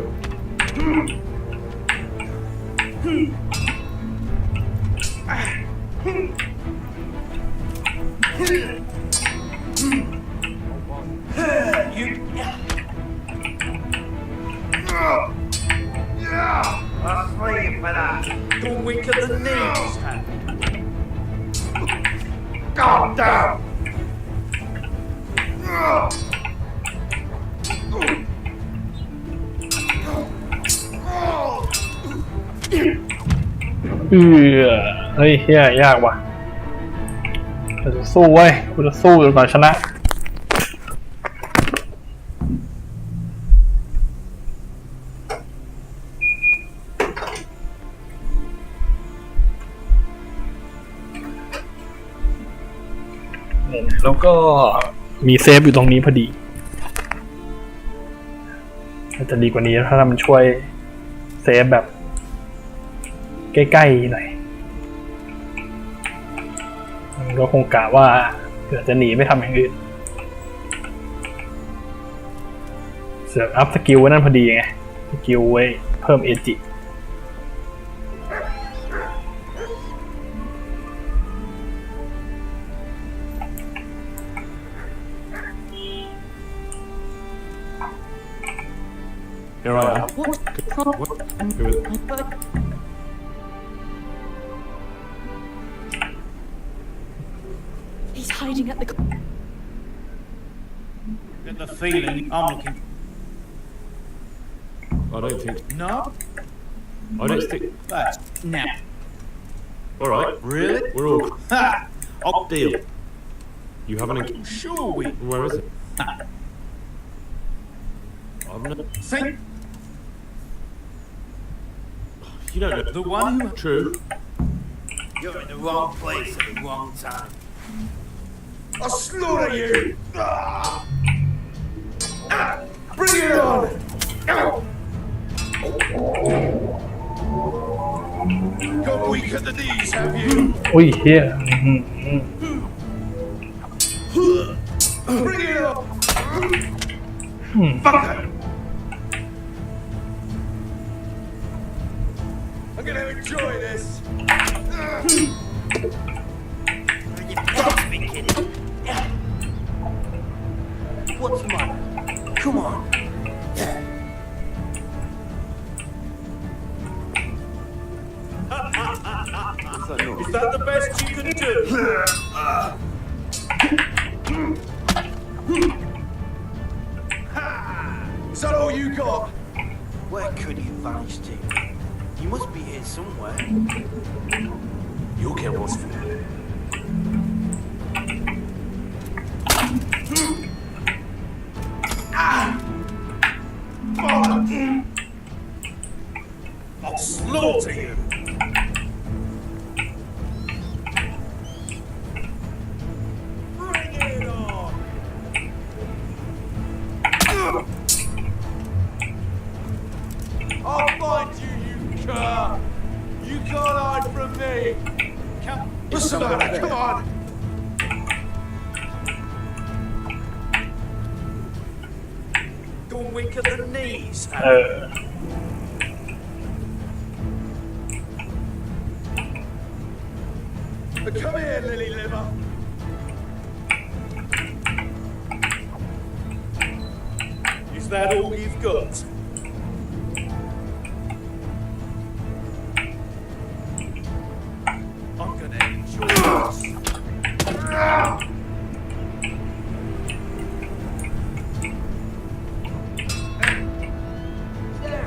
I'll slay you for that. You're weak at the knees, Hank. Calm down! เฮ้ยเฮียยากว่ะเราจะสู้เว้ยกูจะสู้จนกว่าชนะแล้วก็มีเซฟอยู่ตรงนี้พอดีจะดีกว่านี้ถ้ามันช่วยเซฟแบบใกล้ๆหน่อยมันก็คงกะว่าเผื่อจะหนีไม่ทำอย่างอื่นเสือกอัพสกิลไว้นั่นพอดีไงสกิลไว้เพิ่มเอจิ Here I am. What? Who is it? He's hiding at the. Get the feeling I'm looking. I don't think. No? I don't think. That's now. All right. Really? We're all. Ha! I'll deal. You haven't. Sure we. Where is it? I've no. Think You don't know. the one who. True. You're in the wrong place at the wrong time. I'll slaughter you! Ah! Ah! Bring it on! Got weak at the knees, have you? อุ้ยเฮีย Bring it on! Fucker! I'm gonna enjoy this! You better be kidding. What's the matter? Come on. Is that the best you can do? Is that all you got? Where could you vanish to? You must be here somewhere. You'll get what's for it. I'll slaughter you! Bring it on! I'll find you, you cur! You can't hide from me! What's the matter? Come on! Gone weak at the knees. เออ But come here, lily liver! Is that all you've got? I'm gonna enjoy this.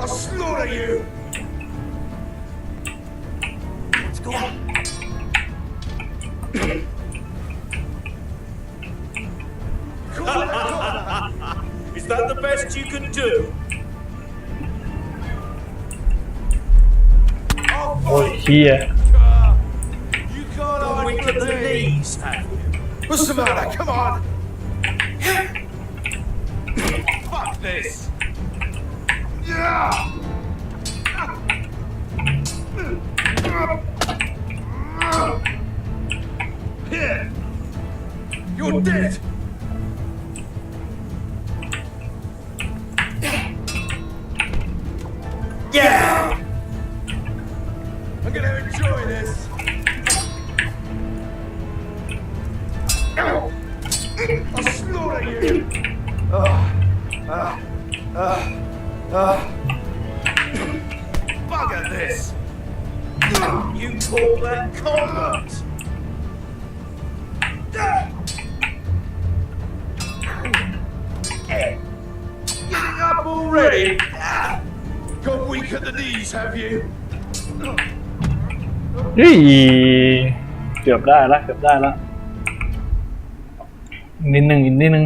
I'll slaughter you! Let's go. Is that the best you can do? โอ้ยเฮีย You can't hide from the knees, have you? What's the matter? Come on! Fuck this! Yeah! Here! You're dead! Yeah! I'm gonna enjoy this! I'll slaughter you! Bugger this! You call that combat? Getting up already? Got weak at the knees, have you? เฮ้ยเกือบได้ละเกือบได้ละอีกนิดนึงอีกนิดนึง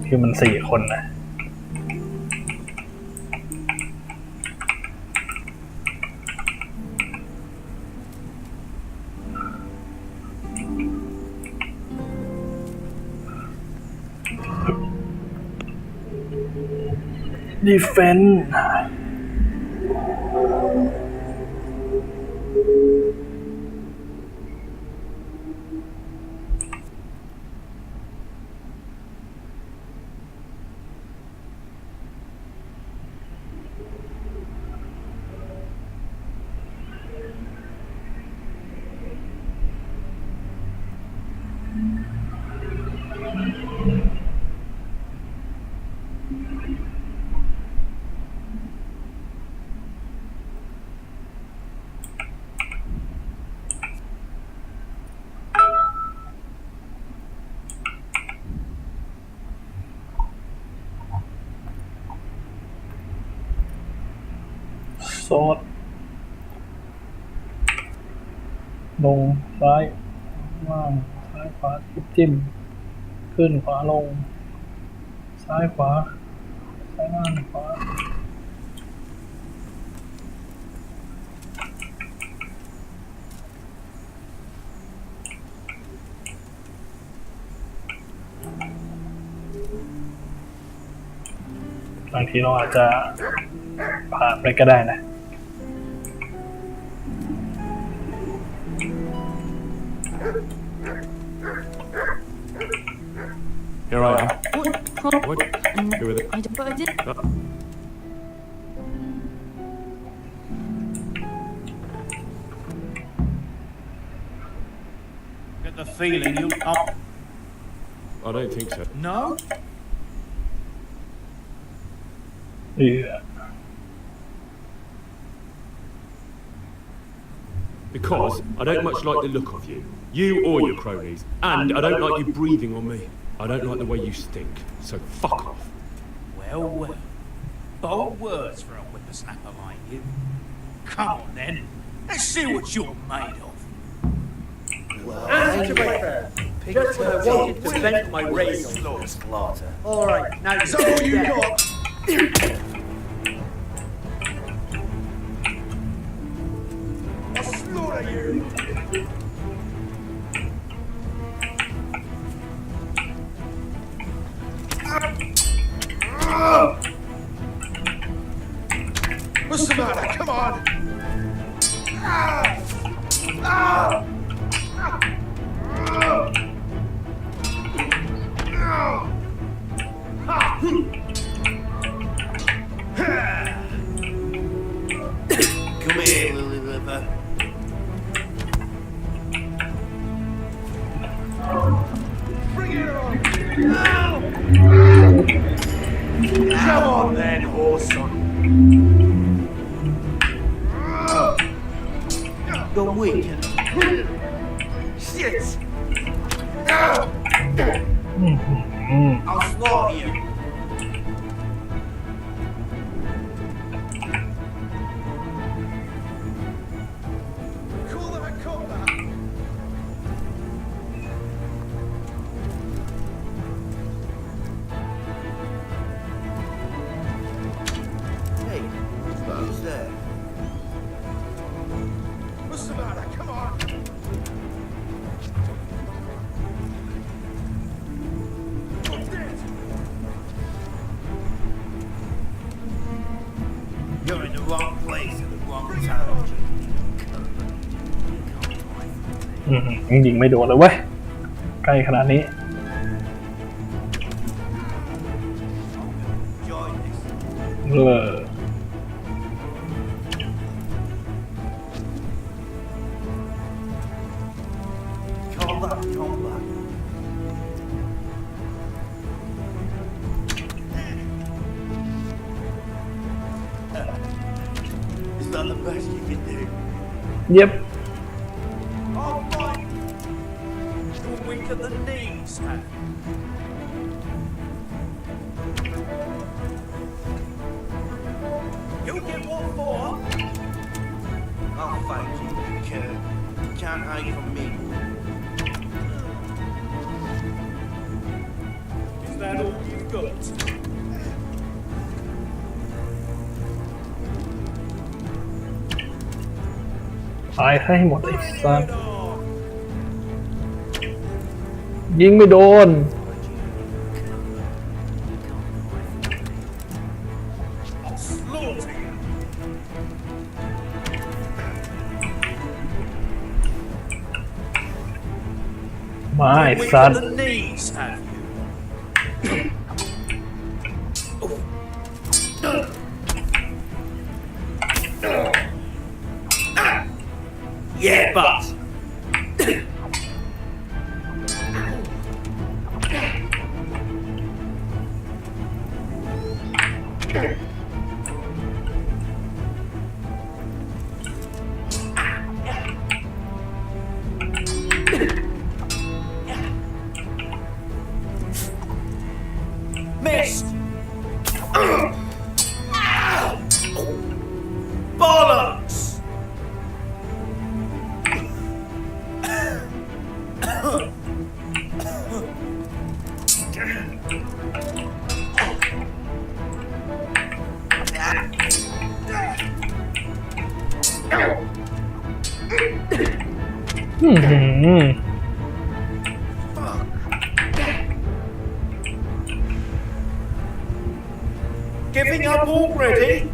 คือมัน4 คนนะดีเฟนส์ โซดลงซ้ายล่างซ้ายขวาจิ้มขึ้นขวาลงซ้ายขวาซ้ายล่างขวาบางทีเราอาจจะผ่านไปก็ได้นะHere I am. What? Who are they? But I did. Get the feeling you up. I don't think so. No? Yeah. Because I don't much like the look of you. You or your cronies. And I don't like you breathing on me. I don't like the way you stink. So fuck off. Well, well. Bold words for a whippersnapper like you. Come on then. Let's see what you're made of. And to my fair, just when I wanted to vent my rage on slaughter. All right, now Is that all you got? I'll slaughter you. What's the matter? Come on. Come here, Lily Liver. Bring it on. Come on then, whoreson. You're weak. Shit. I'll slaughter you. Call that combat. Hey, who's there? What's the matter? Come on. I'm dead. You're in the wrong place at the wrong time. ยิงไม่โดนเลยเว้ยใกล้ขนาดนี้ Join this. Come back. Is that the best you can do? Yep. Oh, my. You're weak at the knees, man. You get what for? I'll find you, you can. You can't hide from me. Is that all you've got? ตายให้หมดไอ้สัสยิงไม่โดน I'll slaughter you. มาไอ้สัส The knees, have you? Yeah, but missed. Bollocks! Giving up already?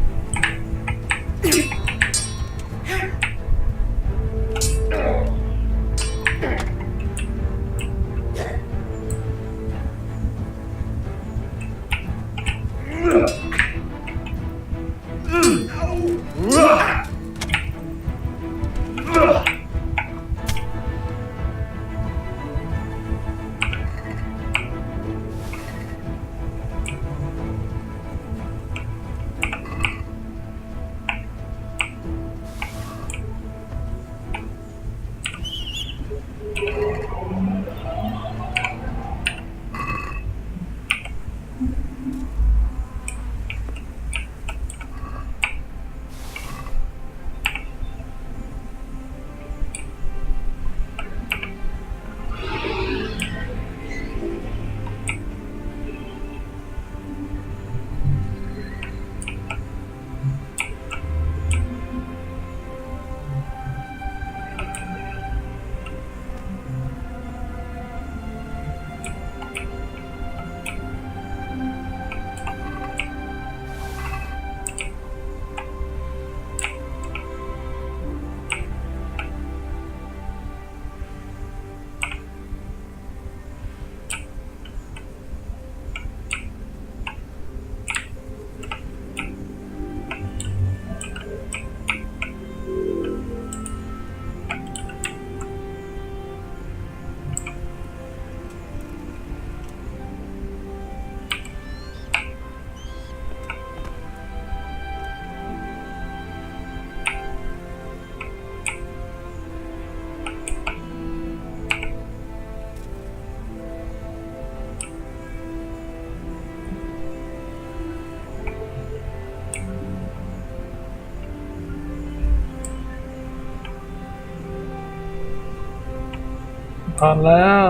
ผ่านแล้ว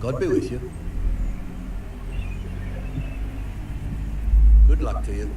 I'd be with you. Good luck to you.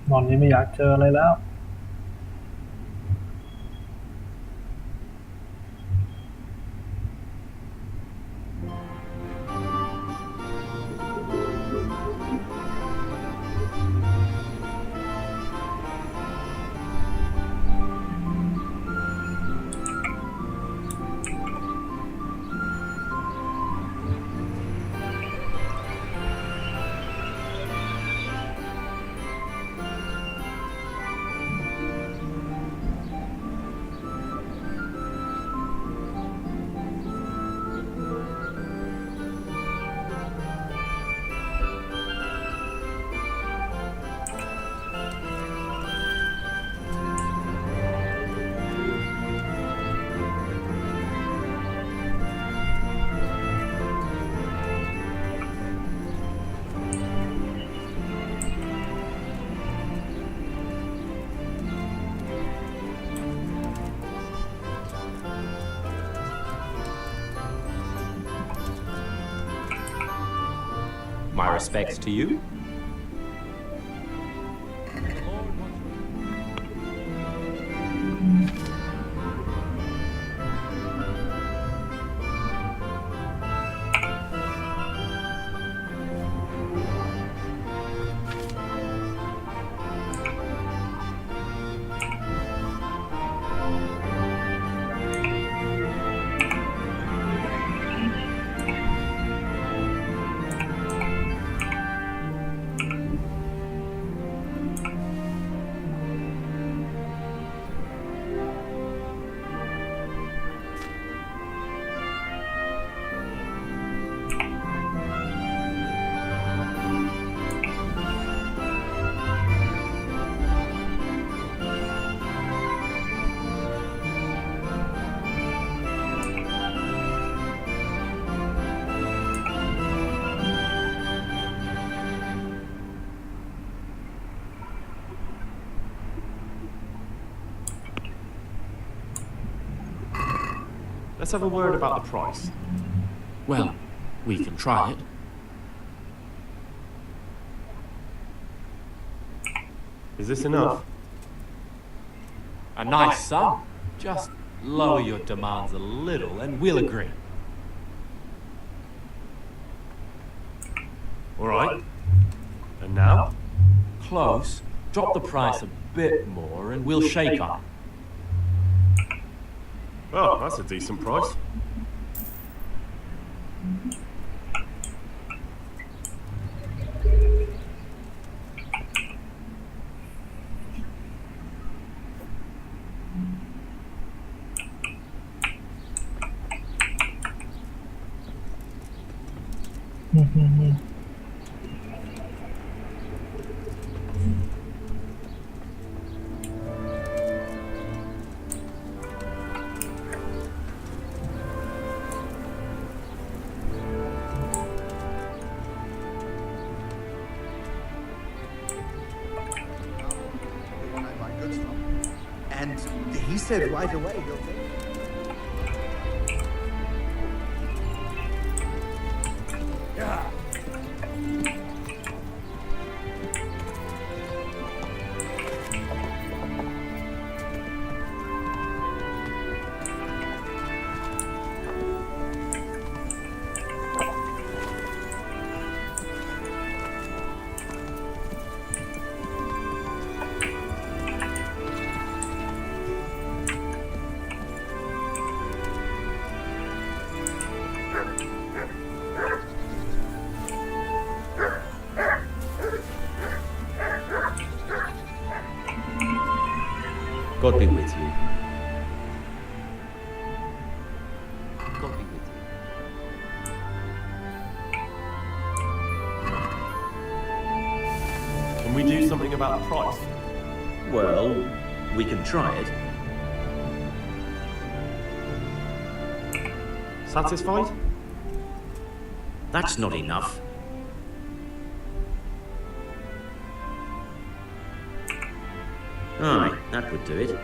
หมอนนี้ไม่อยากเจออะไรแล้วMy respects to you. Let's have a word about the price. Well, we can try it. Is this enough? A nice sum. Just lower your demands a little and we'll agree. Close. Drop the price a bit more and we'll shake up. Oh, that's a decent price. And he said right away he'll take it. Yeah. God be with you. God be with you. Can we do something about the price? Well, we can try it. Satisfied? That's not enough. Aye, that would do it.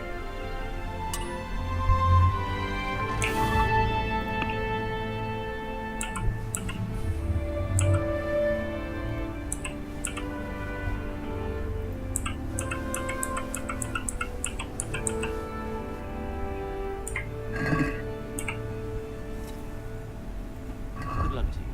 Good luck to you.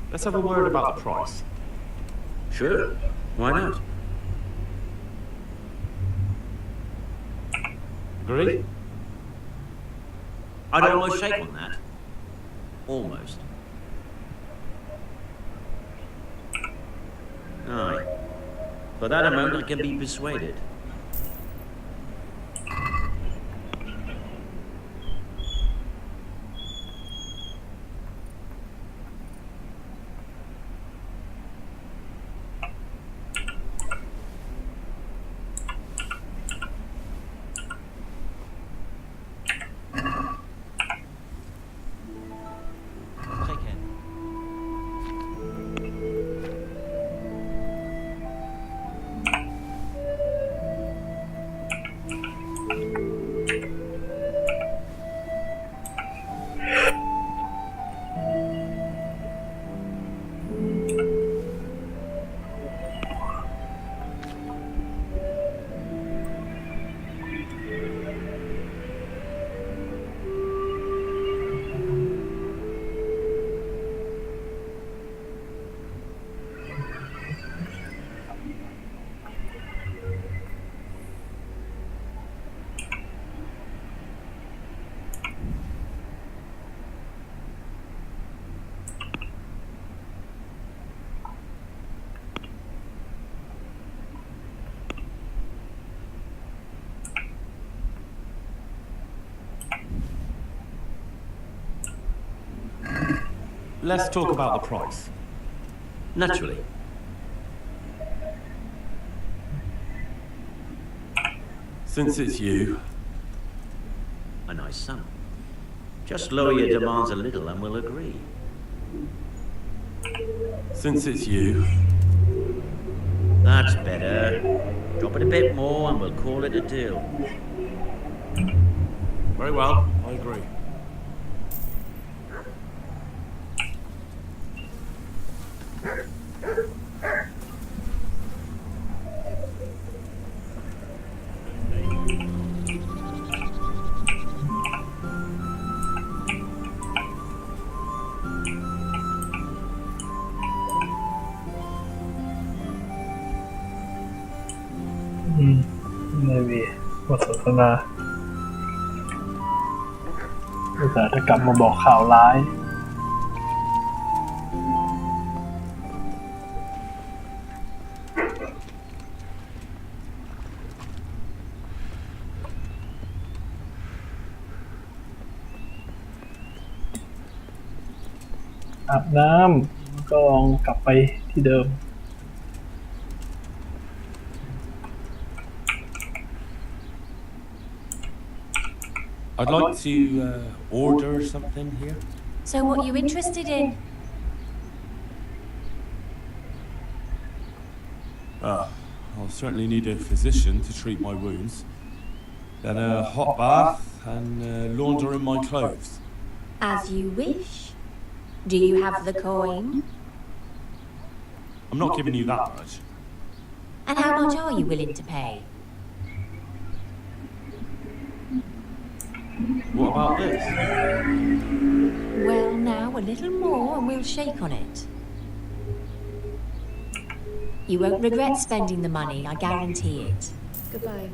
Let's have a word about the price. Sure, why not? Agree? I'd almost shake on that. Almost. Aye. For that amount I can be persuaded. Take care. Let's talk about the price. Naturally. Since it's you. A nice sum. Just lower your demands a little and we'll agree. Since it's you. That's better. Drop it a bit more and we'll call it a deal. Very well, I agree. Maybe บทสนทนาอุตส่าห์จะกลับมาบอกข่าวร้ายอาบน้ำก็ลองกลับไปที่เดิมI'd like to order something here. So what are you interested in? I'll certainly need a physician to treat my wounds. Then a hot bath and laundering my clothes. As you wish. Do you have the coin? I'm not giving you that much. And how much are you willing to pay? What about this? Well, now a little more and we'll shake on it. You won't regret spending the money, I guarantee it. Goodbye.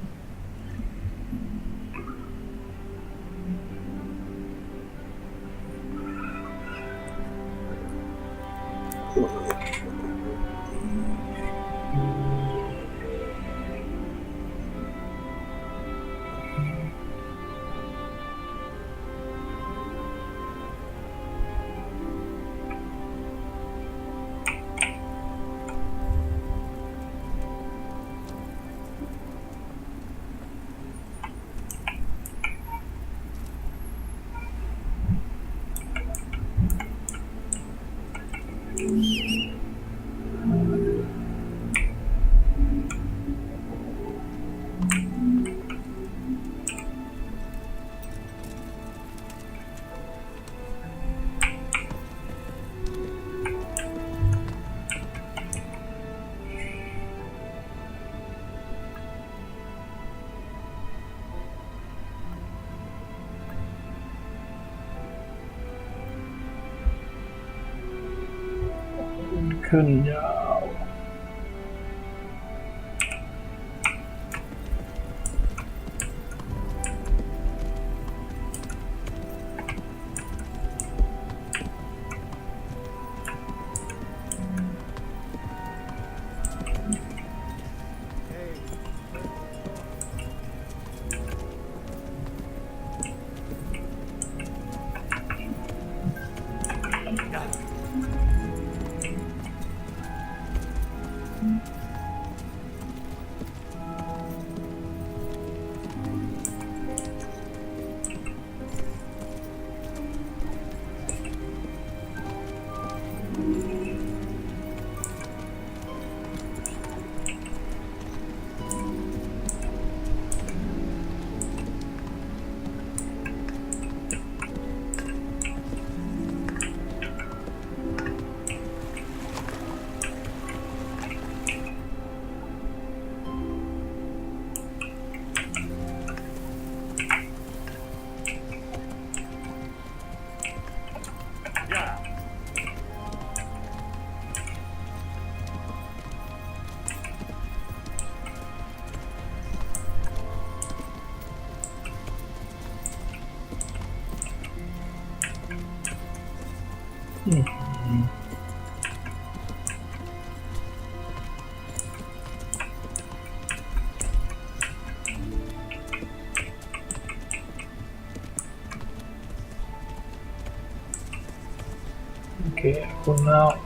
ขึ้นยาว Okay, for now.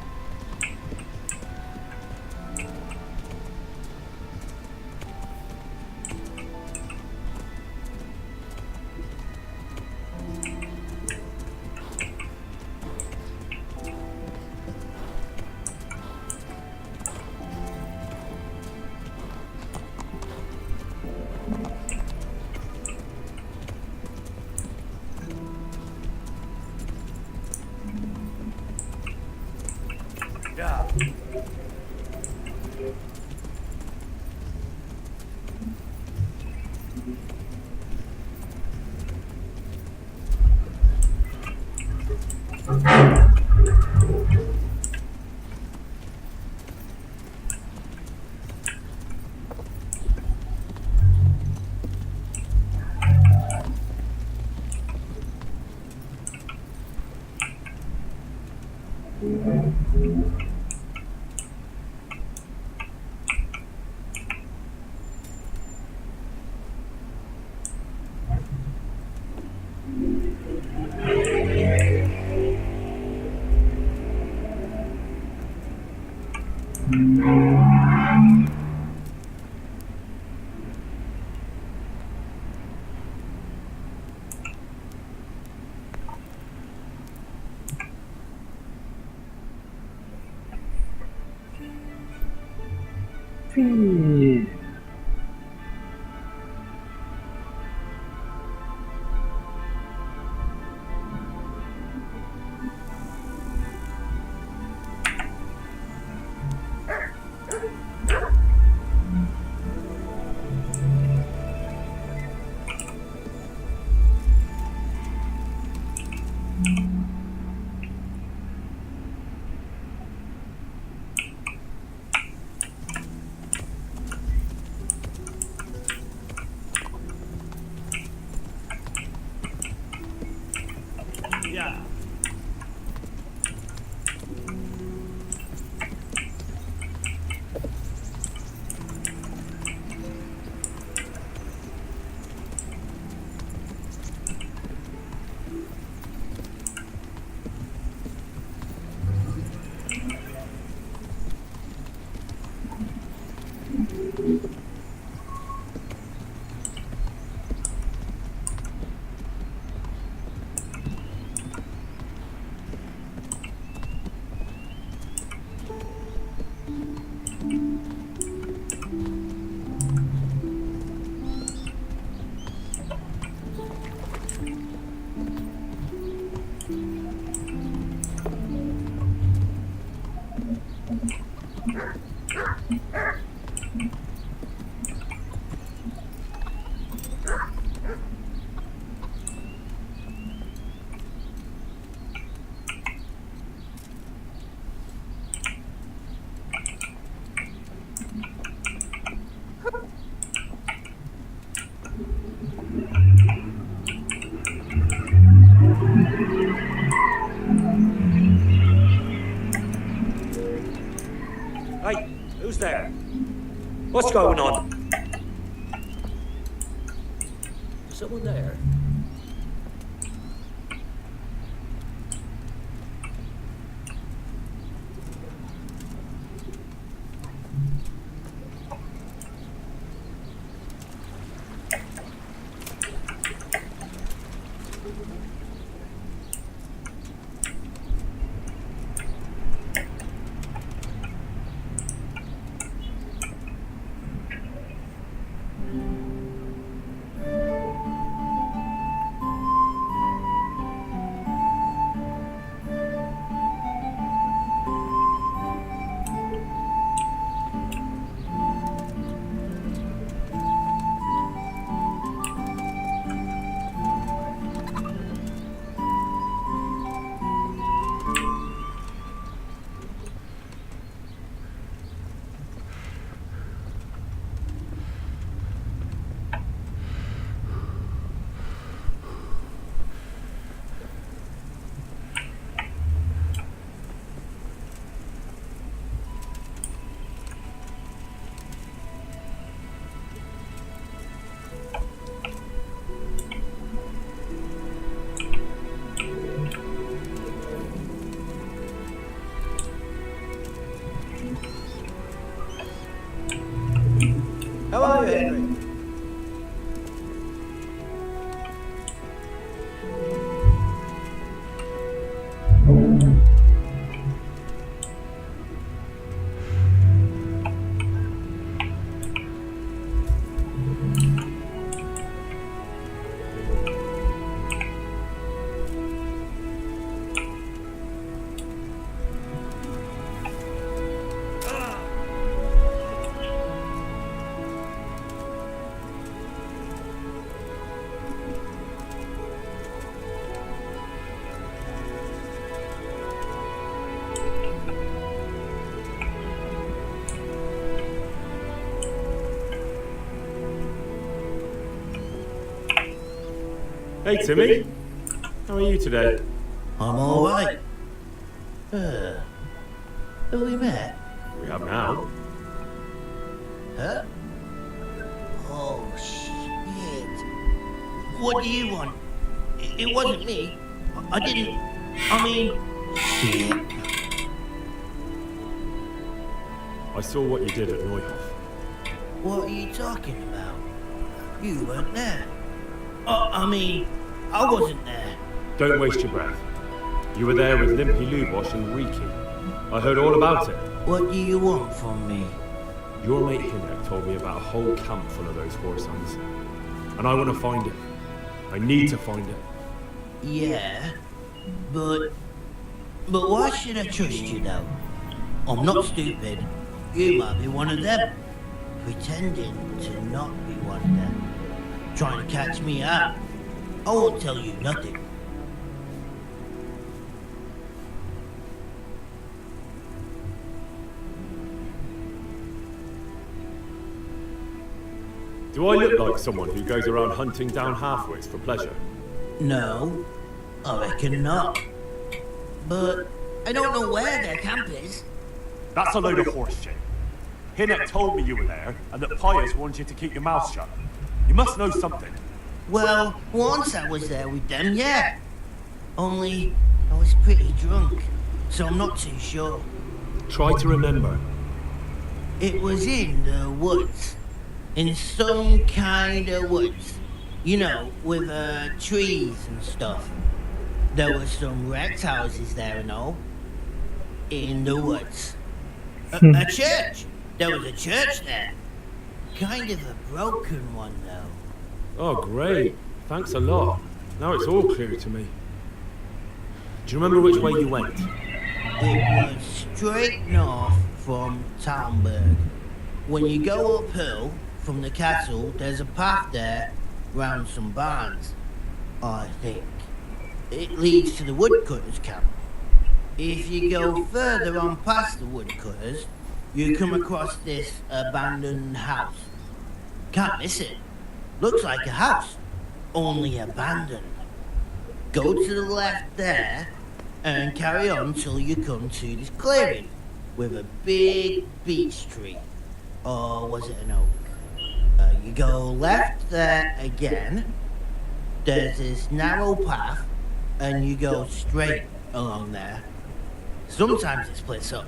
it up. Yeah. Hey, who's there? What's going on? Is someone there? Hey, Timmy. How are you today? I'm alright. Have we met? We have now. Huh? Oh, shit. What do you want? It wasn't me. I didn't... I mean... Shit. I saw what you did at Neuhof. What are you talking about? You weren't there. I mean, I wasn't there. Don't waste your breath. You were there with Limpy Lubosh and Riki. I heard all about it. What do you want from me? Your mate Hinek told me about a whole camp full of those Horsons. And I want to find it. I need to find it. Yeah, but why should I trust you though? I'm not stupid. You might be one of them. Pretending to not be one of them. Trying to catch me out. I won't tell you nothing. Do I look like someone who goes around hunting down halfwits for pleasure? No, I reckon not. But I don't know where their camp is. That's a load of horse shit. Hinek told me you were there, and that Pius wanted you to keep your mouth shut. You must know something. Well, once I was there with them, yeah. Only I was pretty drunk, so I'm not too sure. Try to remember. It was in the woods. In some kind of woods. You know, with trees and stuff. There were some wrecked houses there and all. In the woods. A church! There was a church there. Kind of a broken one, though. Oh, great. Thanks a lot. Now it's all clear to me. Do you remember which way you went? It was straight north from Talmberg. When you go uphill from the castle, there's a path there round some barns, I think. It leads to the woodcutters' camp. If you go further on past the woodcutters, you come across this abandoned house. Can't miss it. Looks like a house, only abandoned. Go to the left there and carry on till you come to this clearing with a big beech tree. Or was it an oak? You go left there again. There's this narrow path and you go straight along there. Sometimes it splits up.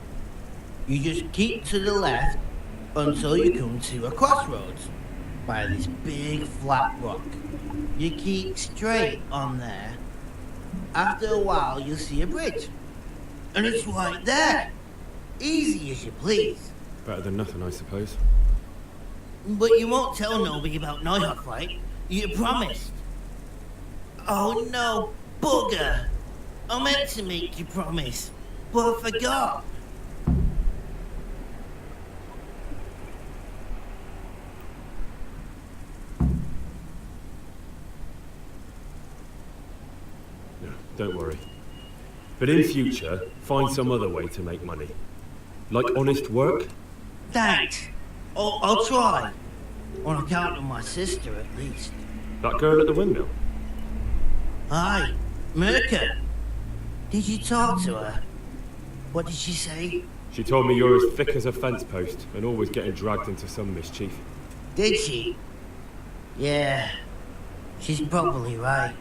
You just keep to the left until you come to a crossroads by this big flat rock. You keep straight on there. After a while you'll see a bridge. And it's right there. Easy as you please. Better than nothing, I suppose. But you won't tell nobody about Neuhof, right? You promised. Oh no, bugger. I meant to make you promise, but I forgot. No, don't worry. But in future, find some other way to make money. Like honest work? Thanks. I'll try. On account of my sister, at least. That girl at the windmill? Aye, Mirka. Did you talk to her? What did she say? She told me you're as thick as a fence post and always getting dragged into some mischief. Did she? Yeah, she's probably right.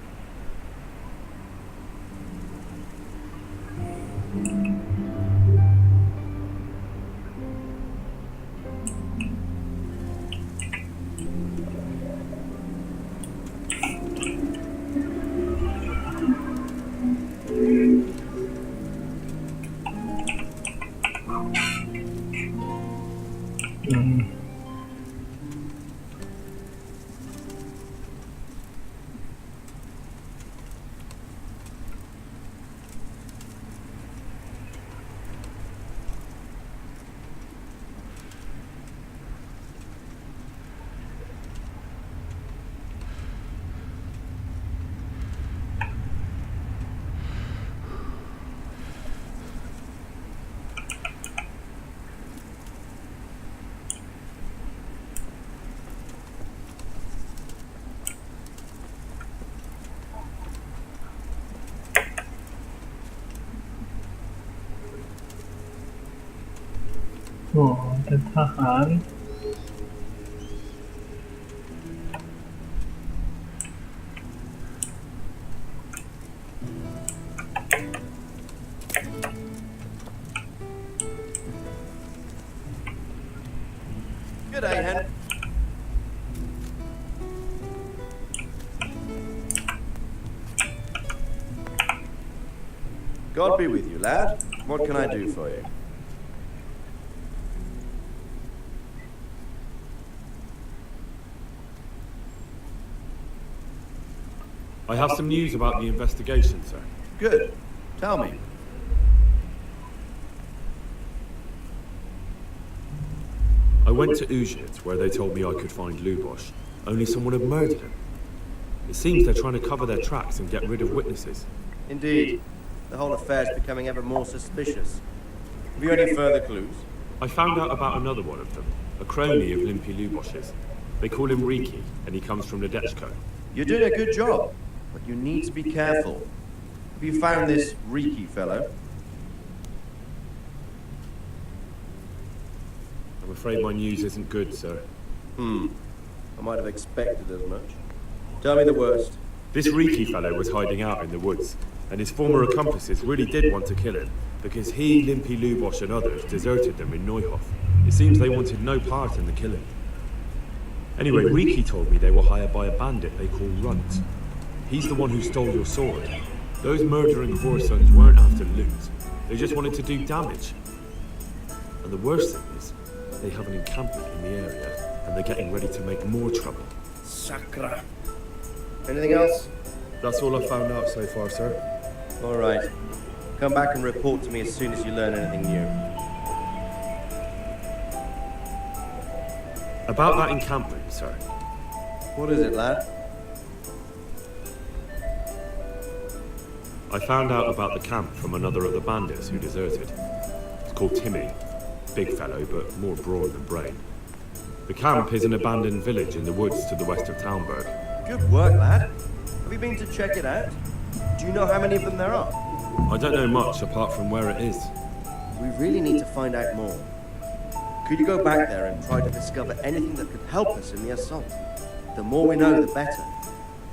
อ๋อเป็นทหารGood day, Hen. God be with you, lad. What can I do for you? I have some news about the investigation, sir. Good. Tell me. I went to Ujit, where they told me I could find Lubosh. Only someone had murdered him. It seems they're trying to cover their tracks and get rid of witnesses. Indeed. The whole affair's becoming ever more suspicious. Have you any further clues? I found out about another one of them, a crony of Limpy Lubosh's. They call him Riki, and he comes from Nadechko. You're doing a good job, but you need to be careful. Have you found this Riki fellow? I'm afraid my news isn't good, sir. I might have expected as much. Tell me the worst. This Riki fellow was hiding out in the woods, and his former accomplices really did want to kill him, because he, Limpy Lubosh and others deserted them in Neuhof. It seems they wanted no part in the killing. Anyway, Riki told me they were hired by a bandit they call Runt. He's the one who stole your sword. Those murdering whoresons weren't after loot. They just wanted to do damage. And the worst thing is, they have an encampment in the area, and they're getting ready to make more trouble. Sakra. Anything else? That's all I've found out so far, sir. All right. Come back and report to me as soon as you learn anything new. About that encampment, sir. What is it, lad? I found out about the camp from another of the bandits who deserted. It's called Timmy. Big fellow, but more broad than brain. The camp is an abandoned village in the woods to the west of Townburg. Good work, lad. Have you been to check it out? Do you know how many of them there are? I don't know much apart from where it is. We really need to find out more. Could you go back there and try to discover anything that could help us in the assault? The more we know, the better.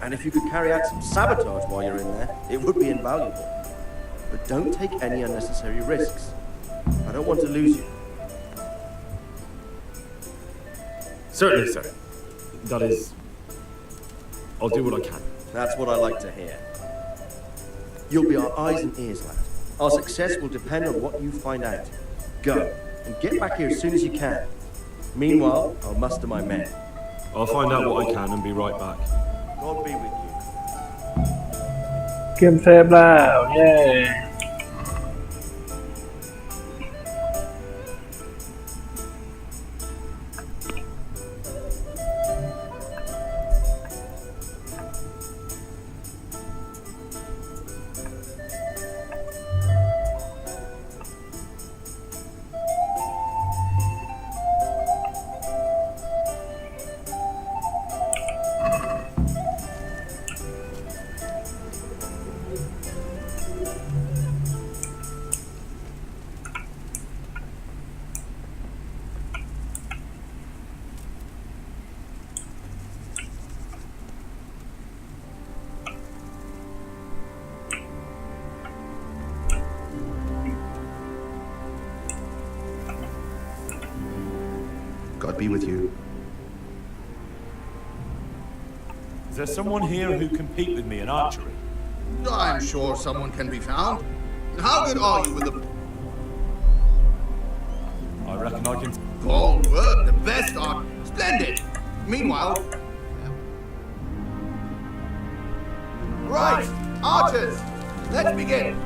And if you could carry out some sabotage while you're in there, it would be invaluable. But don't take any unnecessary risks. I don't want to lose you. Certainly, sir. That is... I'll do what I can. That's what I like to hear. You'll be our eyes and ears, lad. Our success will depend on what you find out. Go, and get back here as soon as you can. Meanwhile, I'll muster my men. I'll find out what I can and be right back. God be with you. เกมเซฟแล้วเย้God be with you. Is there someone here who can compete with me in archery? I'm sure someone can be found. How good are you with the... I reckon I can... Bold work, the best art. Splendid. Meanwhile... Right, archers, let's begin.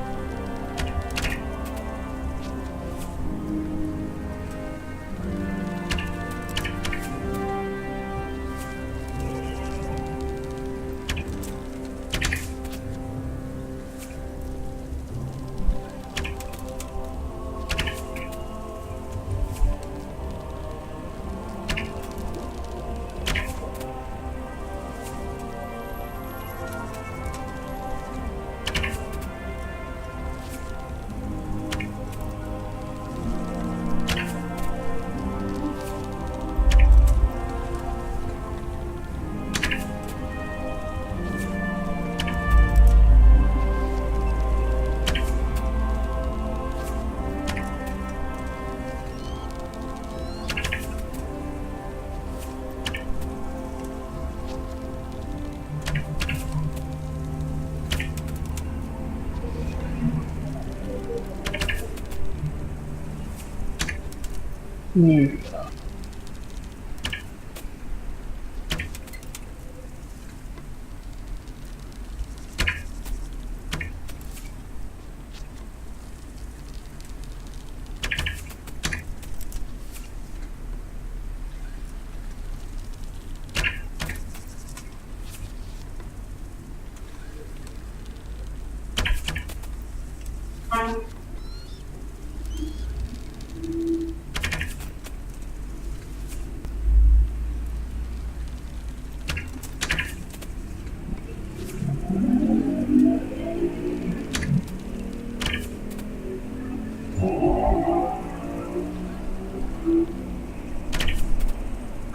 นี่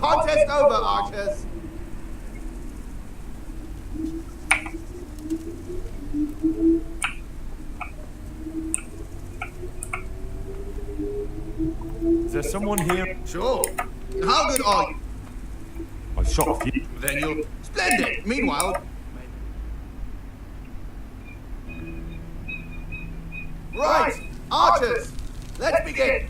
Contest over, archers. Is there someone here? Sure. How good are you? I shot a few. Then you're splendid. Meanwhile, right, archers, let's begin.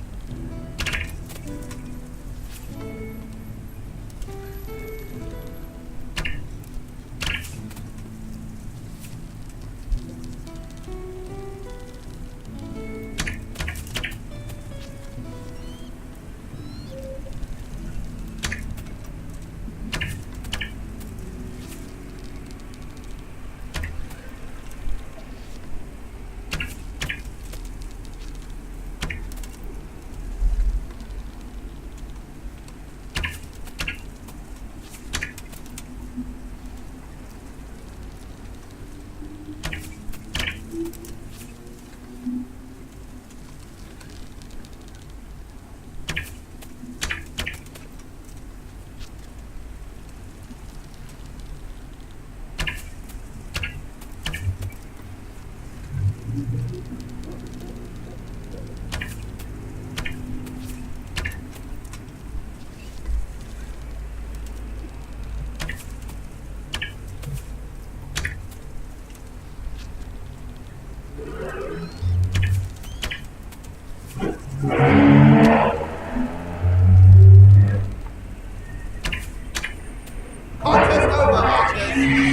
Contest over, archers.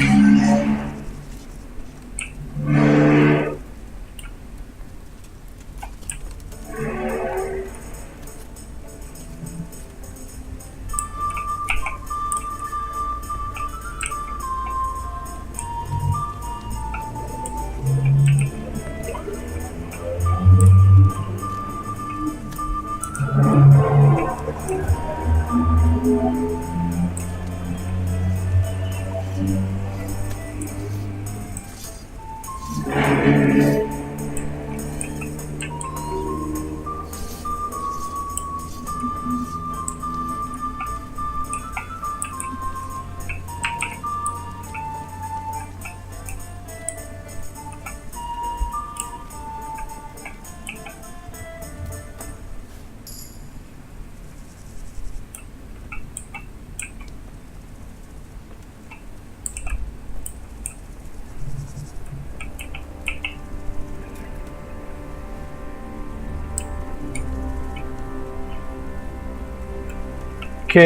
โอเค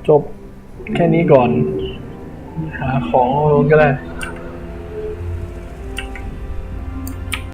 จบแค่นี้ก่อนหาของก็ได้